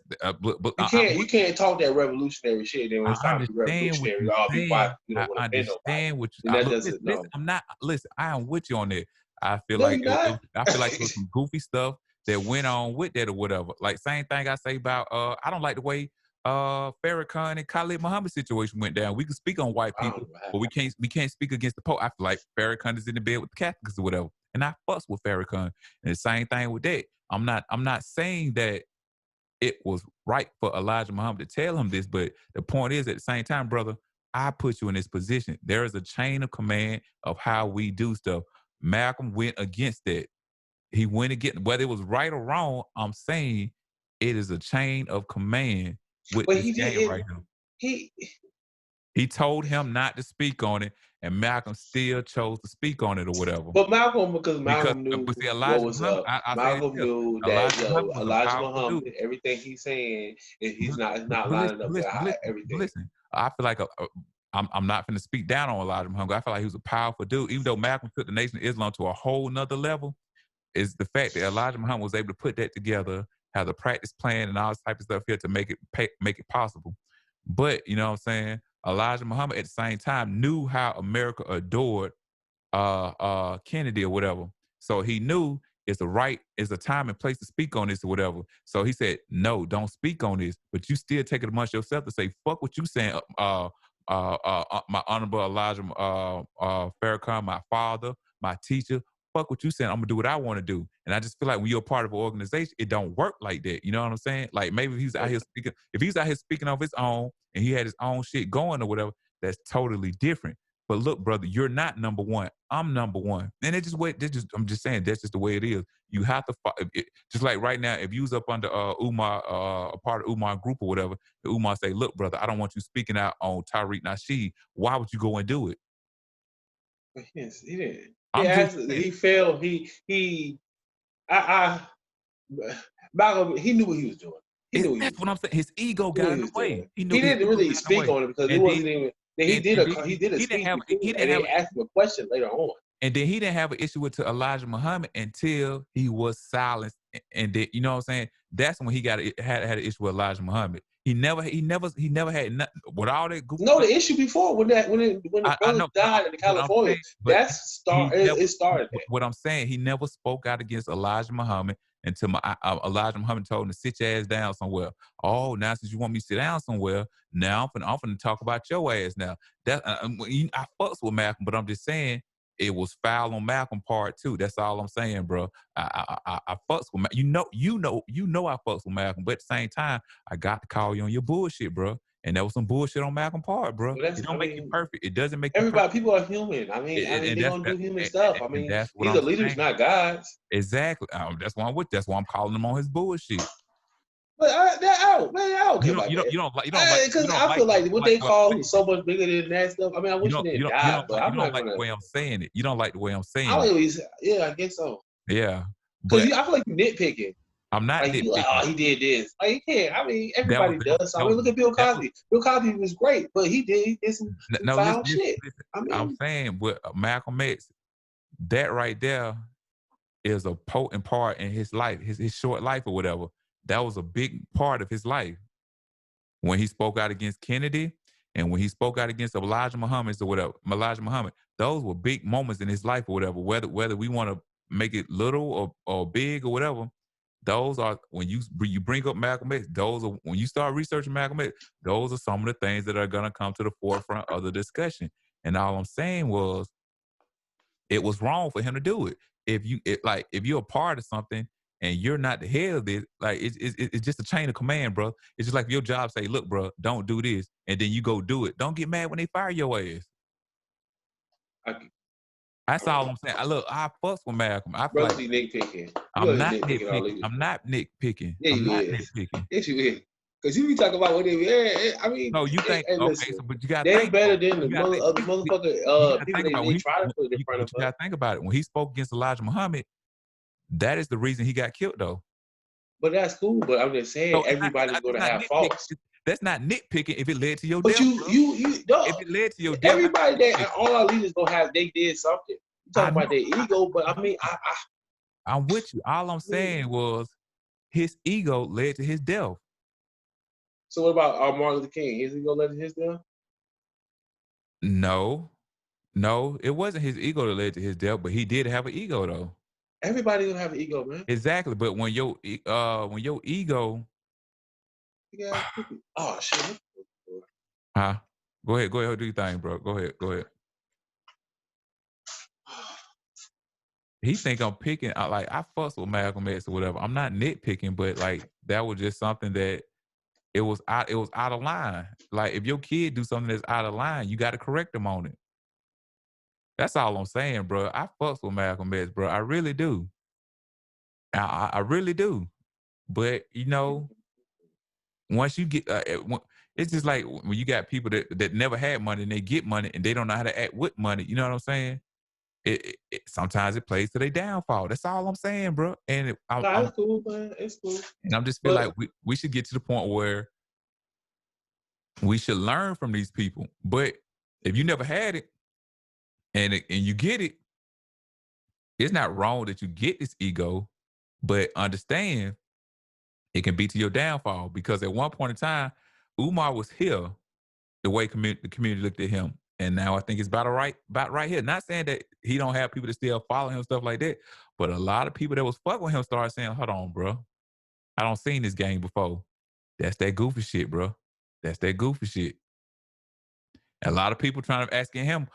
you can't talk that revolutionary shit. Then when it's time to be revolutionary, I'll be quiet. You don't want to offend nobody. What you, and that doesn't. listen, I'm not. Listen, I am with you on that. I feel No, like you're not. I feel like there was some goofy stuff that went on with that or whatever. Like same thing I say about I don't like the way Farrakhan and Khalid Muhammad situation went down. We can speak on white people, but we can't speak against the Pope. I feel like Farrakhan is in the bed with the Catholics or whatever, and I fuss with Farrakhan. And the same thing with that. I'm not saying that it was right for Elijah Muhammad to tell him this, but the point is, at the same time, brother, I put you in this position. There is a chain of command of how we do stuff. Malcolm went against that. He went against, whether it was right or wrong, I'm saying it is a chain of command with this game right now. He told him not to speak on it, and Malcolm still chose to speak on it or whatever. But Malcolm, because Malcolm knew Elijah what was up. Malcolm knew that Elijah Muhammad, everything he's saying, he's not lining up with everything. Listen, I feel like I'm not going to speak down on Elijah Muhammad. I feel like he was a powerful dude. Even though Malcolm took the Nation of Islam to a whole nother level, is the fact that Elijah Muhammad was able to put that together, have a practice plan and all this type of stuff here to make it possible. But you know what I'm saying? Elijah Muhammad at the same time knew how America adored Kennedy or whatever. So he knew it's a time and place to speak on this or whatever. So he said, no, don't speak on this. But you still take it amongst yourself to say, fuck what you saying, my honorable Elijah Farrakhan, my father, my teacher. Fuck what you saying. I'm gonna do what I want to do. And I just feel like when you're a part of an organization, it don't work like that. You know what I'm saying? Like maybe if he's out here speaking of his own and he had his own shit going or whatever, that's totally different. But look, brother, you're not number one. I'm number one. And I'm just saying that's just the way it is. You have to just like right now, if you was up under Umar, a part of Umar group or whatever, the Umar say, look, brother, I don't want you speaking out on Tariq Nasheed. Why would you go and do it? Yes, he did. He failed. Malcolm, he knew what he was doing. That's what I'm saying. His ego got in the way. He didn't really speak on it because it wasn't even. He did a speech. He didn't ask him a question later on. And then he didn't have an issue with Elijah Muhammad until he was silenced. And then, you know what I'm saying? That's when he had an issue with Elijah Muhammad. He never had nothing with all that. No, the issue before when the brother died in California, it started. What I'm saying, he never spoke out against Elijah Muhammad until Elijah Muhammad told him to sit your ass down somewhere. Oh, now since you want me to sit down somewhere, now I'm finna talk about your ass now. That I fucks with Malcolm, but I'm just saying it was foul on Malcolm part too. That's all I'm saying, bro. I fucks with Malcolm. You know I fucks with Malcolm, but at the same time, I got to call you on your bullshit, bro. And that was some bullshit on Malcolm part, bro. It don't make you perfect. It doesn't make everybody. You perfect. People are human. I mean, they're gonna do human stuff. I mean, these are leaders, not gods. Exactly. That's why I'm with. That's why I'm calling him on his bullshit. But I don't care about that. You don't like because I feel like what they call so much bigger than that stuff. I mean, I wish he didn't die, but I'm not like the way I'm saying it. You don't like the way I'm saying it. Yeah, I guess so. Yeah, because I feel like you're nitpicking. I'm not nitpicking. Like, oh, he did this. Like, he can't. I mean, everybody does. I mean, look at Bill Cosby. Bill Cosby was great, but he did some foul shit. I'm saying with Malcolm X, that right there is a potent part in his life, his short life or whatever. That was a big part of his life. When he spoke out against Kennedy and when he spoke out against Elijah Muhammad or whatever, those were big moments in his life or whatever. Whether we want to make it little or big or whatever, those are when you bring up Malcolm X. Those are when you start researching Malcolm X. Those are some of the things that are gonna come to the forefront of the discussion. And all I'm saying was, it was wrong for him to do it. If you're a part of something and you're not the head of this, like it's just a chain of command, bro. It's just like your job say, look, bro, don't do this, and then you go do it. Don't get mad when they fire your ass. That's all I'm saying. I fuss with Malcolm. I feel like nitpicking. I'm not nitpicking. I'm not nitpicking. Yeah, I'm not nitpicking. nitpicking. Yes, you is. Because you be talking about what they, I mean, No, you think hey, okay, listen, so but you gotta they think better though. than the You gotta think, you motherfucker gotta people think about they try to put in front but of you us. gotta think about it. When he spoke against Elijah Muhammad, that is the reason he got killed though. But that's cool. But I'm just saying, So everybody's it's gonna not have nitpicking. faults. That's not nitpicking if it led to your But death, bro. you, no, If it led to your death, that's everybody not that nitpicking. all our leaders gonna have, they did something. You I talking know. about their ego, but I mean, I'm with you. All I'm saying was his ego led to his death. So what about Martin Luther King? Is he gonna let his down? No, it wasn't his ego that led to his death, but he did have an ego though. Everybody gonna have an ego, man. Exactly, but when your ego, Yeah, oh shit. huh? Go ahead, do your thing, bro. Go ahead. He think I'm picking. Like I fuss with Malcolm X or whatever. I'm not nitpicking, but like that was just something that it was out. It was out of line. Like if your kid do something that's out of line, you got to correct them on it. That's all I'm saying, bro. I fuss with Malcolm X, bro. I really do. I really do. But you know, once you get, it's just like when you got people that never had money and they get money and they don't know how to act with money. You know what I'm saying? Sometimes it plays to their downfall. That's all I'm saying, bro. And Nah, it's cool, man. It's cool. I'm just feel But like we should get to the point where we should learn from these people. But if you never had it and you get it, it's not wrong that you get this ego, but understand it can be to your downfall because at one point in time, Umar was here the way the community looked at him. And now I think it's about right here. Not saying that he don't have people that still follow him, stuff like that. But a lot of people that was fucking with him started saying, hold on, bro. I don't seen this game before. That's that goofy shit, bro. That's that goofy shit. And a lot of people trying to asking him,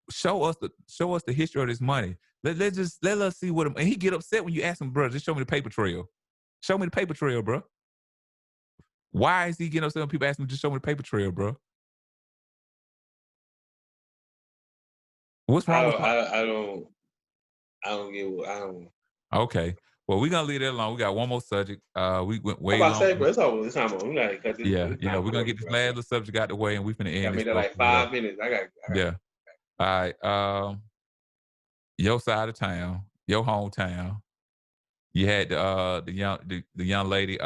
show us the history of this money. Let us see what. And he get upset when you ask him, bro. Just show me the paper trail. Show me the paper trail, bro. Why is he getting upset when people ask him, just show me the paper trail, bro? What's wrong with? I don't get what I don't. Okay. Well, we're gonna leave that alone. We got one more subject. We went I'm way about to long. say, bro, it's over. It's time. We gotta cut this. Yeah, It's yeah. time We're for gonna work, get this bro. last little subject out the way, and we finna Gotta end this make that stuff. like 5 minutes. I got. Yeah. All right. Your side of town, your hometown. You had the young lady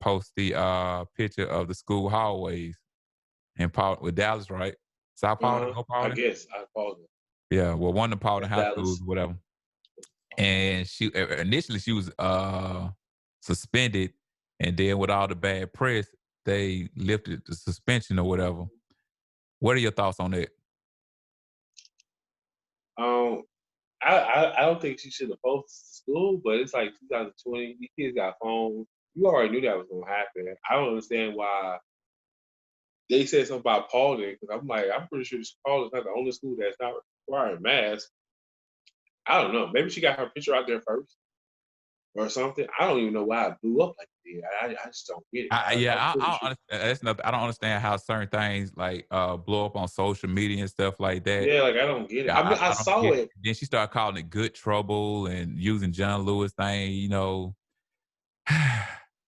post the picture of the school hallways in with Dallas, right? South Paulding, North I Paulding. guess I called it. Yeah, well, one of the Paulding That's high schools, Dallas. whatever. And she initially she was suspended, and then with all the bad press, they lifted the suspension or whatever. What are your thoughts on that? Um, I don't think she should have posted to school, but it's like 2020. These kids got phones. You already knew that was gonna happen. I don't understand why they said something about Paulding because I'm like, I'm pretty sure Paulding's not the only school that's not requiring masks. I don't know. Maybe she got her picture out there first or something. I don't even know why it blew up like it did. I just don't get it. I'm pretty sure. That's nothing. I don't understand how certain things like blow up on social media and stuff like that. Yeah, like I don't get it. I, I mean, I I don't saw get it. it. Then she started calling it good trouble and using John Lewis thing, you know.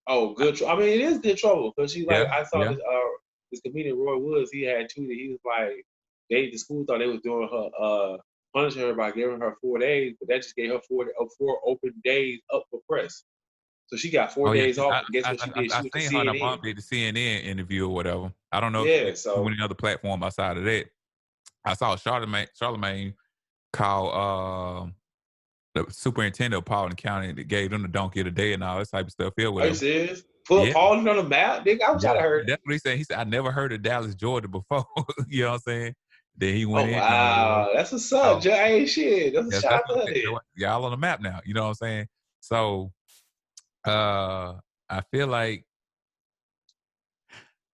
Oh, good. I mean, it is good trouble because she Yeah, like I saw yeah. this comedian Roy Woods. He had tweeted. He was like, the school thought they was doing her punishing her by giving her 4 days, but that just gave her four open days up for press. So she got four Oh yeah, days off. And guess what she did? She I went to seen her and her CNN. mom did the CNN interview or whatever. I don't know if she Yeah. did So any other platform outside of that. I saw Charlemagne call the superintendent of Paulding County that gave them the donkey of the day and all this type of stuff here, are you whatever. serious? Put Yeah, Paulding on the map, nigga. I wish I'd yeah. have heard. That's what he said. He said, I never heard of Dallas, Georgia before. You know what I'm saying? Then he went Oh in and all whatever. wow, that's what's up, So Jay. Hey, shit, that's a yes, shout that's out to her then. y'all on the map now. You know what I'm saying? So I feel like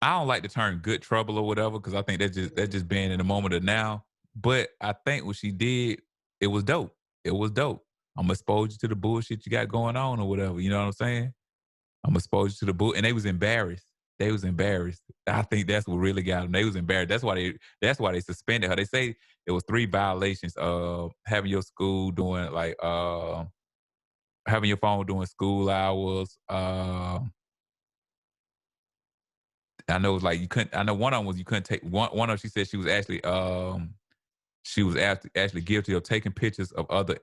I don't like the term good trouble or whatever, because I think that's just being in the moment of now. But I think what she did, it was dope. It was dope. I'm gonna expose you to the bullshit you got going on or whatever. You know what I'm saying? I'm gonna expose you to the bull, and they was embarrassed. They was embarrassed. I think that's what really got them. They was embarrassed. That's why they suspended her. They say it was 3 violations of having your school doing like having your phone during school hours, I know it was like you couldn't. I know one of them was you couldn't take one. One of them, she said she was actually guilty of taking pictures of other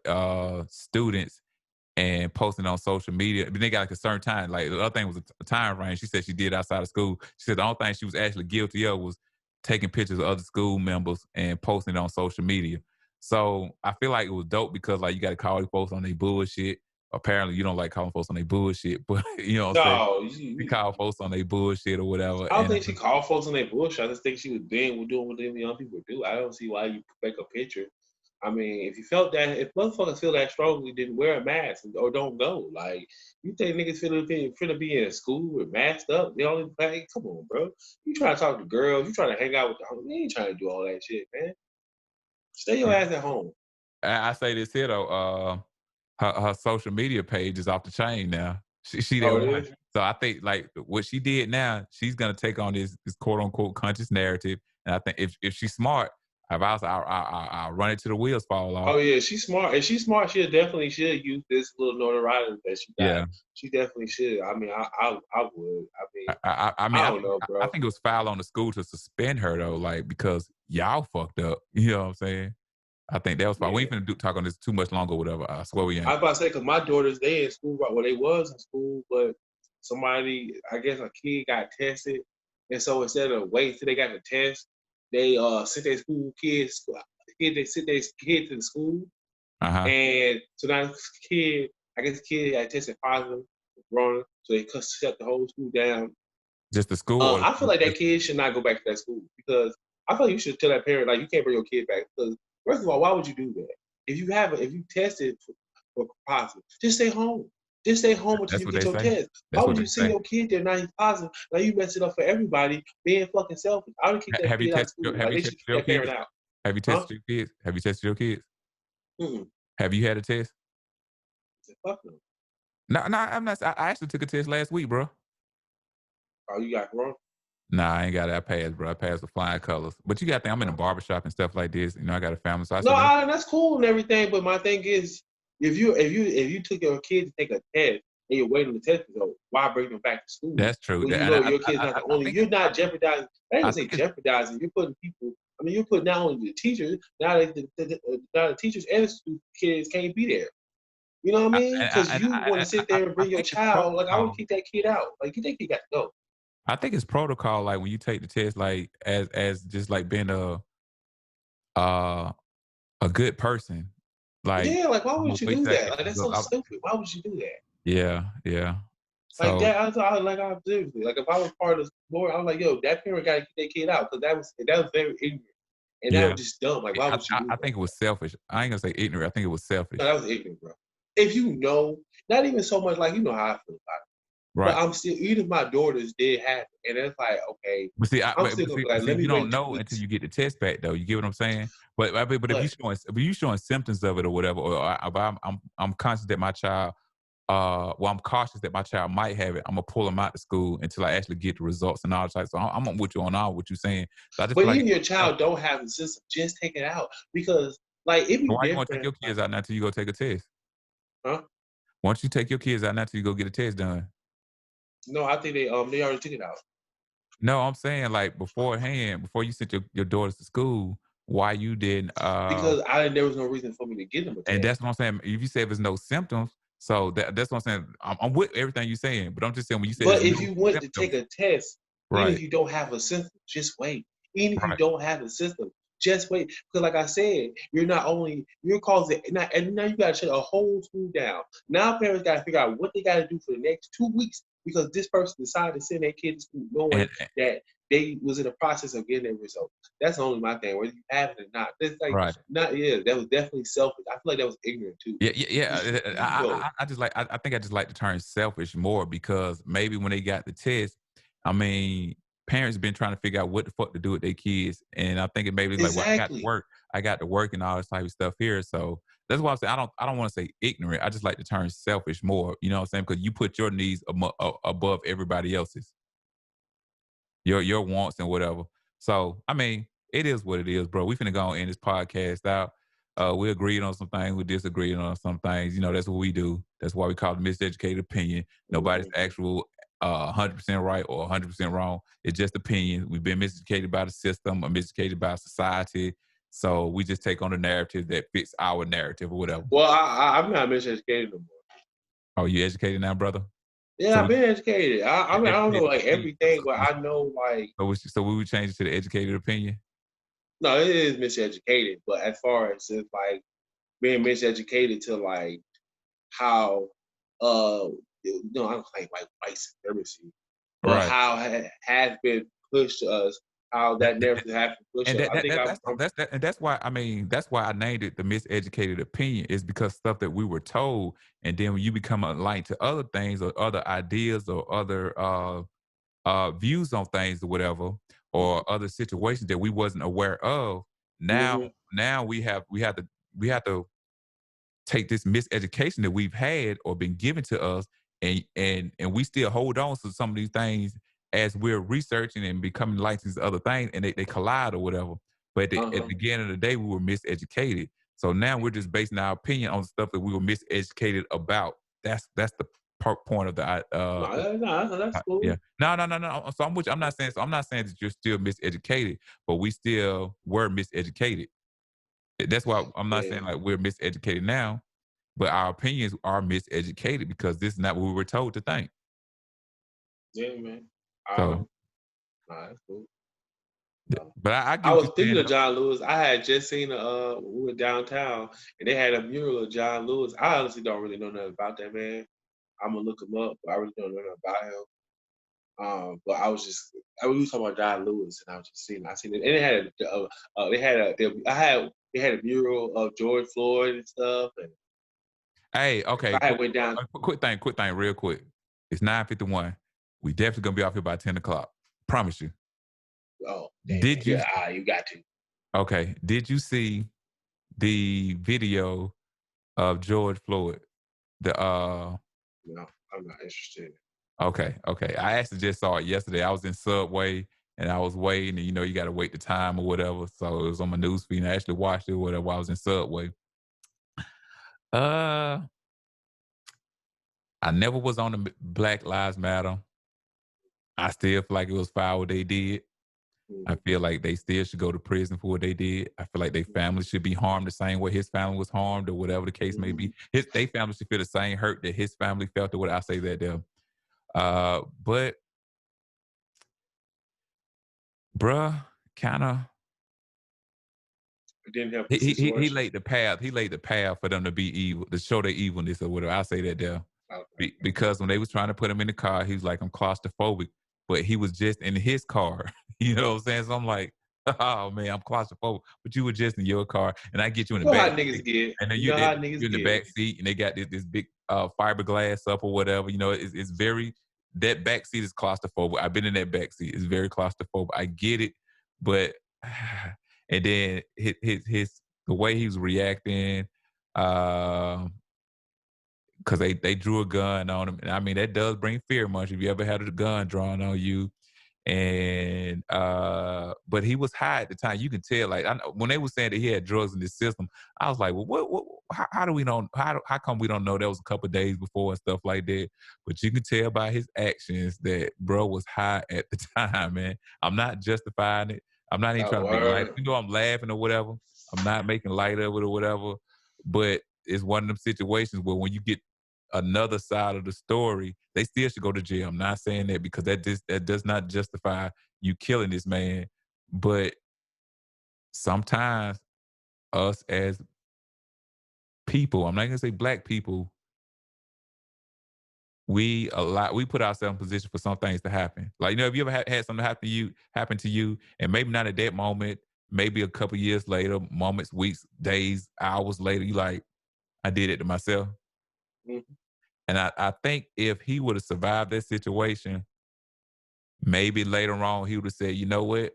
students and posting on social media. But they got like a certain time. Like the other thing was a time range. She said she did outside of school. She said the only thing she was actually guilty of was taking pictures of other school members and posting it on social media. So I feel like it was dope because like you got to call these folks on their bullshit. Apparently you don't like calling folks on their bullshit, but you know what I'm saying? No, You call folks on their bullshit or whatever. I don't And think she called folks on their bullshit. I just think she was doing what them young people do. I don't see why you make a picture. I mean, if you felt that, if motherfuckers feel that strongly, then wear a mask or don't go. Like, you think niggas finna be in school with masked up? They only like, come on, bro. You trying to talk to girls? You trying to hang out with the homies? You ain't trying to do all that shit, man. Stay your ass at home. I say this here though, her social media page is off the chain now. She Oh, that it one. is? So I think like what she did now, she's gonna take on this quote unquote conscious narrative. And I think if she's smart, I'll run it till the wheels fall off. Oh yeah, she's smart. If she's smart, she definitely should use this little notoriety that she got. Yeah. She definitely should. I mean, I would. I mean, I mean, I don't know, I bro. think it was foul on the school to suspend her though, like because y'all fucked up. You know what I'm saying? I think that was fine. We Yeah. ain't finna talk on this too much longer, or whatever. I swear we I ain't. was about to say, because my daughters, they in school, right? Well, they was in school, but somebody, I guess a kid got tested. And so instead of waiting till they got the test, they sent their they sent their kid to the school. Uh-huh. And so now this kid, I guess the kid got tested positive for corona, so they shut the whole school down. Just the school or I feel like that kid should not go back to that school because I feel like you should tell that parent like you can't bring your kid back because first of all, why would you do that? If you tested for positive, just stay home. Just stay home until that's you what get they your say. test. Why That's what would they you send say. your kid there now he's positive? Now you mess it up for everybody being fucking selfish. I would kick that Have you kid out of tested school. have Like you they should tested kick your that parent kids? out. Have you Huh? tested your kids? Have you tested your kids? Mm-mm. Have you had a test? Fuck no. No, I'm not. I actually took a test last week, bro. Oh, you got corona? Nah, I ain't got it. I passed, bro. I passed with flying colors. But you got to think, I'm in a barbershop and stuff like this. You know, I got a family, so I No, said, that's cool and everything, but my thing is, if you took your kid to take a test and you're waiting on the test result, why bring them back to school that's true. when you And know your kid's not the I only? think You're not jeopardizing. I ain't I gonna say think it's jeopardizing. You're putting people. I mean, you're putting not only the teachers now now the teachers and the kids can't be there. You know what I mean? Because you want to sit there and I bring your think it's child. Like I would protocol. kick that kid out. Like you think he got to go? I think it's protocol. Like when you take the test, like as just like being uh a good person. Like Yeah. Like why I'm gonna would you wait do till I that? get Like the that's result. so stupid. Why would you do that? Yeah, yeah. Like So that, I seriously, like if I was part of the board, I was like, yo, that parent got to get their kid out because that was very ignorant and that yeah, was just dumb. Like, why would you do I that? think it was selfish. I ain't gonna say ignorant. I think it was No, selfish. that was ignorant, bro. If you know, not even so much like you know how I feel about it, but Right. I'm still even my daughters did have it, and it's like, okay, I'm still gonna be like, let me You don't wait two know until weeks. you get the test back, though. You get what I'm saying? But But if you showing symptoms of it or whatever, or I'm conscious that my child, well, I'm cautious that my child might have it. I'm gonna pull them out of school until I actually get the results and all that. So I'm with you on all what you're saying. So I just but feel like even your it's child selfish. don't have the system, just take it out because like it be So why you want to take different. your Like, kids out now until you go take a test? huh? Why don't you take your kids out now until you go get a test done? No, I think they already took it out No, I'm saying like beforehand, before you sent your daughters to school, why you didn't because there was no reason for me to give them a and test. that's what I'm saying. If you say there's no symptoms, so that's what I'm saying. I'm with everything you're saying, but I'm just saying when you say But there's if no you went to take symptoms, a test, even if right, you don't have a symptom, just wait. Even if you right, don't have a system, just wait. Because like I said, you're causing and now you gotta shut a whole school down. Now parents gotta figure out what they gotta do for the next 2 weeks because this person decided to send their kid to school knowing and that they was in the process of getting their results. That's only my thing, whether you have it or not. It's like right. not yeah, that was definitely selfish. I feel like that was ignorant too. Yeah. Yo, I just like I think I just like the term selfish more because maybe when they got the test, I mean, parents been trying to figure out what the fuck to do with their kids, and I think it maybe like, well, exactly. I got to work and all this type of stuff here, so that's why I say I don't want to say ignorant. I just like the term selfish more. You know what I'm saying? Because you put your needs above everybody else's, your wants and whatever. So I mean, it is what it is, bro. We finna go and end this podcast out. We agreed on some things, we disagreed on some things. You know, that's what we do. That's why we call it miseducated opinion. Nobody's Mhm. actual 100% right or 100% wrong. It's just opinion. We've been miseducated by the system or miseducated by society. So we just take on the narrative that fits our narrative or whatever. Well, I'm not miseducated no more. Oh, you educated now, brother? Yeah, So I've been educated. I mean, I don't know like everything, but I know like. So we would change it to the educated opinion. No, it is miseducated, but as far as it's like being miseducated to like how I don't claim like white supremacy, but Right. how has been pushed to us, how that narrative has been pushed And us. I think that's why I named it the miseducated opinion is because stuff that we were told, and then when you become aligned to other things or other ideas or other views on things or whatever, or other situations that we wasn't aware of. mm-hmm. Now we have to take this miseducation that we've had or been given to us, and we still hold on to some of these things as we're researching and becoming licensed to other things, and they collide or whatever. But at the beginning of the day, we were miseducated. So now we're just basing our opinion on stuff that we were miseducated about. That's the point of the No, that's cool. yeah. No. So I'm not saying that you're still miseducated, but we still were miseducated. That's why I'm not saying like we're miseducated now, but our opinions are miseducated because this is not what we were told to think. Yeah, man. So, that's cool. but I get I what was you're thinking saying. of John Lewis. I had just seen we were downtown and they had a mural of John Lewis. I honestly don't really know nothing about that man. I'm gonna look him up, but I really don't know nothing about him. But I was talking about John Lewis, and I was just seeing. I seen it, and they had a mural of George Floyd and stuff. And Hey, okay, I went down. quick thing, real quick. It's 9:51. We definitely gonna be off here by 10 o'clock. Promise you. Oh, damn. Did you? Yeah, you got to. Okay. Did you see the video of George Floyd? No, I'm not interested. Okay. I actually just saw it yesterday. I was in Subway and I was waiting, and you got to wait the time or whatever. So it was on my news feed. And I actually watched it or whatever while I was in Subway. I never was on the Black Lives Matter. I still feel like it was foul what they did. I feel like they still should go to prison for what they did. I feel like their family should be harmed the same way his family was harmed or whatever the case may be. Their family should feel the same hurt that his family felt or what I say that there. But bruh, kind of it didn't help the situation. he laid the path. He laid the path for them to be evil, to show their evilness or whatever. I say that there. Okay. Because when they was trying to put him in the car, he was like, I'm claustrophobic. But he was just in his car. You know what I'm saying? So I'm like, oh man, I'm claustrophobic. But you were just in your car, and I get you in the back seat, and then you're in the back seat, and they got this big fiberglass up or whatever. It's very, that back seat is claustrophobic. I've been in that back seat. It's very claustrophobic. I get it, but and then his the way he was reacting, because they drew a gun on him. And I mean, that does bring fear much if you ever had a gun drawn on you. And but he was high at the time. You can tell, like, when they were saying that he had drugs in his system, I was like, well, what how do we know? How come we don't know that was a couple of days before and stuff like that? But you can tell by his actions that bro was high at the time, man. I'm not justifying it. I'm not even trying to make light. I'm laughing or whatever. I'm not making light of it or whatever. But it's one of them situations where when you get another side of the story, they still should go to jail. I'm not saying that because that does not justify you killing this man. But sometimes us as people, I'm not gonna say black people, we put ourselves in position for some things to happen. Like, if you ever had something happen to you, and maybe not at that moment, maybe a couple years later, moments, weeks, days, hours later, you like, I did it to myself. Mm-hmm. And I think if he would have survived that situation, maybe later on he would have said, you know what?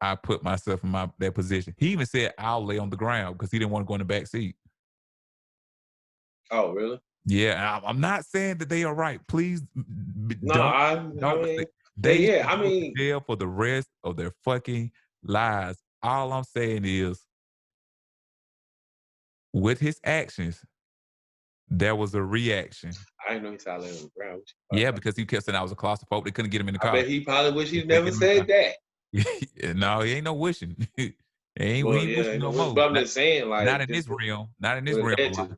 I put myself in that position. He even said, I'll lay on the ground because he didn't want to go in the back seat. Oh, really? Yeah, I'm not saying that they are right. Please don't. They should go to jail for the rest of their fucking lives. All I'm saying is, with his actions, there was a reaction. I didn't know he started laying on the ground. Yeah, because he kept saying I was a claustrophobe. They couldn't get him in the I car. bet he probably wish They he couldn't never get him in the said that. car. No, he ain't no wishing. he Well, ain't yeah, wishing no more. but I'm just saying, like, Not in just this realm. Not in this what it realm led of life. to.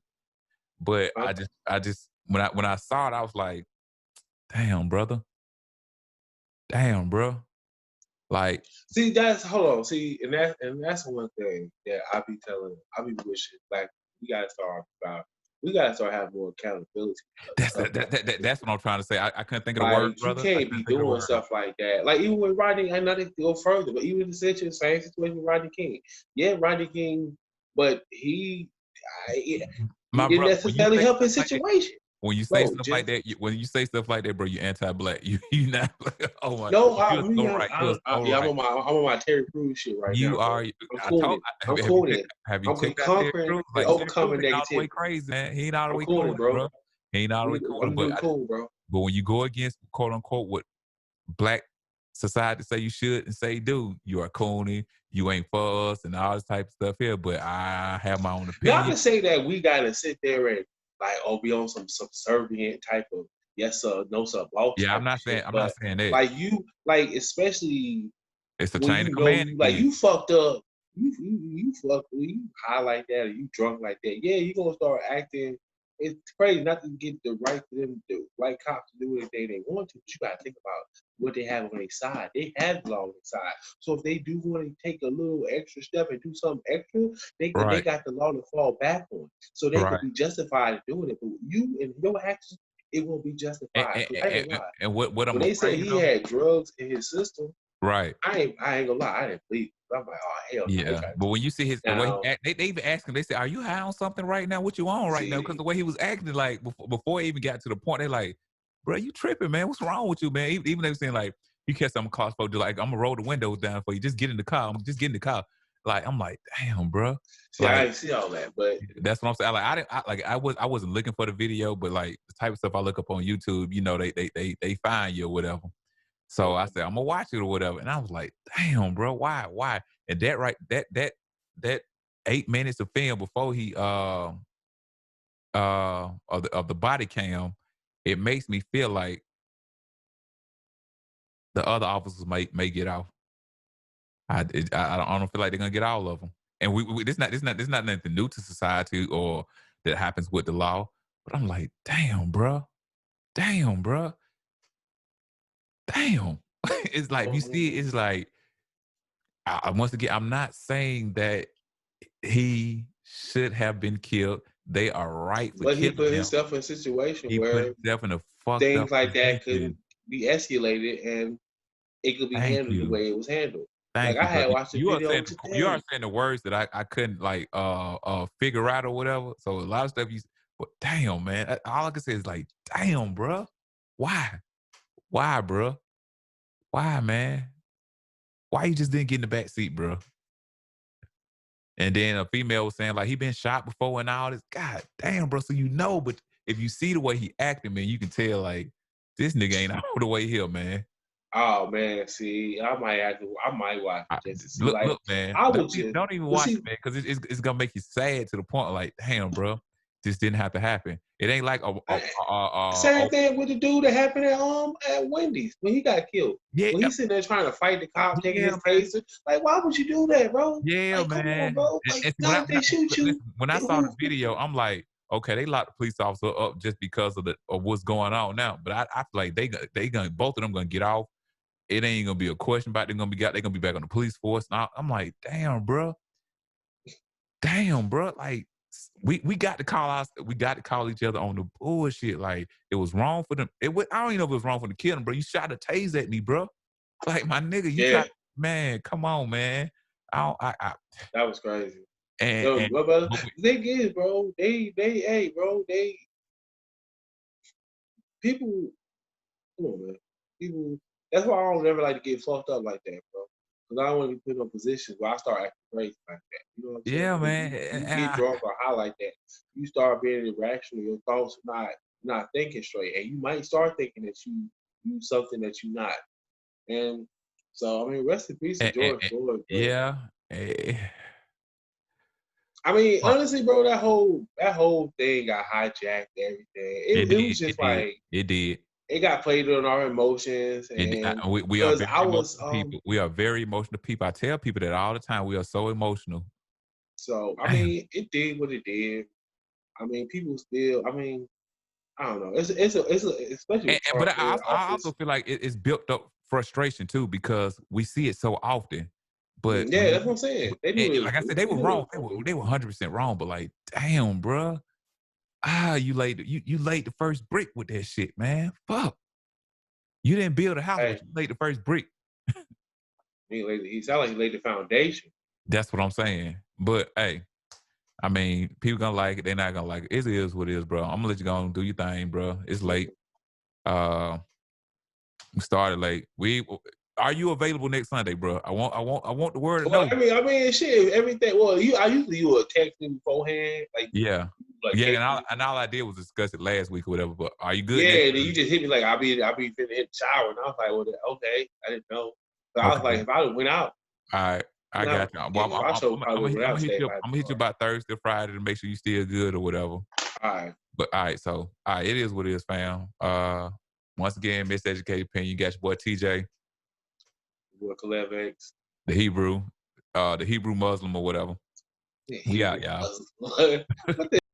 But Huh? I just when I saw it, I was like, damn, brother. Damn, bro. Like, See, hold on. See, and that's one thing that I be wishing, like, we gotta start having more accountability. that's what I'm trying to say. I couldn't think of the word, Like, you brother. I can't couldn't be think of the doing word. stuff like that. Like, even with Rodney, I know they go further, but even the same situation with Rodney King. Yeah, Rodney King, but he My didn't brother, when you necessarily say help his stuff like that, situation. when you say Bro, stuff like just that, when you say stuff like that, bro, you anti-black. You not. Oh my, no, you're so right. You're so yeah, right. I'm on my Terry Crews shit right You now, bro. are. I'm I cooning told. it. I'm cooning it. Have you I'm checked out Terry conquering Crews? and Like Terry Crews overcoming ain't all the way negativity. crazy, man. He ain't all the I'm way cooning, cool, bro. bro. He ain't all the way cool. I'm doing cool, bro. But when you go against quote unquote what black society say you should and say do, you are cooning. You ain't for us and all this type of stuff here. But I have my own Not opinion. to say that we gotta sit there and like, be on some subservient type of yes sir, no sir, law Yeah, type of shit. I'm not But saying that. like especially It's a when chain of you know command you like again. you fucked up, you fucked when you high like that or you drunk like that, yeah, you gonna start acting. It's crazy not to get the right for them, the right cops to do anything they want to, but you gotta think about what they have on their side. They have the law on their side. So if they do want to take a little extra step and do something extra, they Right, got the law to fall back on. So they could right. be justified in doing it. But you and your actions, it won't be justified. Because I ain't gonna lie. And what I'm When they said afraid he of, had drugs in his system, right? I ain't gonna lie, I didn't believe it. I'm like, oh hell no, they Yeah, tried to but when you see the way he now act, they even asked him. They said, "Are you high on something right now? What you on right now?" Because see the way he was acting, like before he even got to the point, they like, "Bro, you tripping, man? What's wrong with you, man?" Even they were saying like, "You catch some cars for like, I'm gonna roll the windows down for you. Just get in the car. I'm just get in the car." Like I'm like, damn, bro. I Like didn't see all that, but that's what I'm saying. Like I wasn't looking for the video, but like the type of stuff I look up on YouTube, you know, they find you or whatever. So I said, I'm gonna watch it or whatever. And I was like, damn, bro, why? And that 8 minutes of film before he of the body cam, it makes me feel like the other officers may get off. I don't feel like they're gonna get all of them. And this not nothing new to society or that happens with the law. But I'm like, damn, bro, damn. It's like you see, it's like once again, I'm not saying that he should have been killed. They are right for but he killing put him. himself in a situation He put where himself in a fucked things up like that position. could be escalated and it could be Thank handled the you. way it was handled. Like Thank I you, had brother. watched a video You are today. saying the words that I couldn't like figure out or whatever. So a lot of stuff but damn, man. All I can say is like, damn, bro. Why? Why, bro? Why, man? Why you just didn't get in the back seat, bro? And then a female was saying like he been shot before and all this. God damn, bro. So you know, but if you see the way he acting, man, you can tell like this nigga ain't all the way here, man. Oh man, see, I might watch it just to see. Like Look, man. I would just, Don't even but watch see, it, man, because it's gonna make you sad to the point like, damn, bro, this didn't have to happen. It ain't like same thing with the dude that happened at Wendy's when he got killed. yeah, When he's sitting there trying to fight the cop, taking yeah, his man. taser. Like, why would you do that, bro? Yeah, Like, come on, man. bro. Like, And see, God, if they shoot you, listen, when I saw the video, I'm like, okay, they locked the police officer up just because of what's going on now. But I feel like they gonna both of them gonna get off. It ain't gonna be a question about they're gonna be back on the police force. And I'm like, damn, bro. Like we got to call each other on the bullshit. Like it was wrong for them. I don't even know if it was wrong for them to kill him, bro. You shot a tase at me, bro. Like my nigga, you yeah, try, man. Come on, man. I don't, that was crazy. and But but the thing is, bro, hey, bro, people, come on, man. People, that's why I don't ever like to get fucked up like that, bro. Because I don't want to be put in positions where I start acting crazy like that. You know what I'm saying? yeah, When man. you get drunk or high like that, you start being irrational. Your thoughts are not thinking straight, and you might start thinking that you something that you're not. And so, I mean, rest in peace to And, George Floyd, but yeah. eh, I mean, honestly, bro, that whole thing got hijacked. Everything. It was just like it did. It got played on our emotions, and we are because very I was emotional people. We are very emotional people. I tell people that all the time. We are so emotional. So I mean, it did what it did. I mean, people still. I mean, I don't know. It's especially with Trump But being in I office. also feel like it's built up frustration too because we see it so often. But when Yeah, that's what I'm saying. They knew like I said, they were wrong. They were 100% wrong. But like, damn, bruh. You laid the first brick with that shit, man. Fuck. You didn't build a house, but you laid the first brick. He sounded like he laid the foundation. That's what I'm saying. But hey, I mean, people gonna like it. They're not gonna like it. It is what it is, bro. I'm gonna let you go and do your thing, bro. It's late. We started late. Are you available next Sunday, bro? I want the word to know. I mean, shit, everything. Well, I usually you would text me beforehand, yeah. Like, and all I did was discuss it last week or whatever. But are you good? Yeah, and then you just hit me like I'll be finna hit the shower, and I was like, well, okay, I didn't know. So I was like, if I went out, all right, I got you. Well, I'm gonna hit you about Thursday, Friday to make sure you still good or whatever. All right. But it is what it is, fam. Once again, Miseducated Opinion. You got your boy TJ, boy Caleb X, the Hebrew Muslim or whatever. We out, y'all.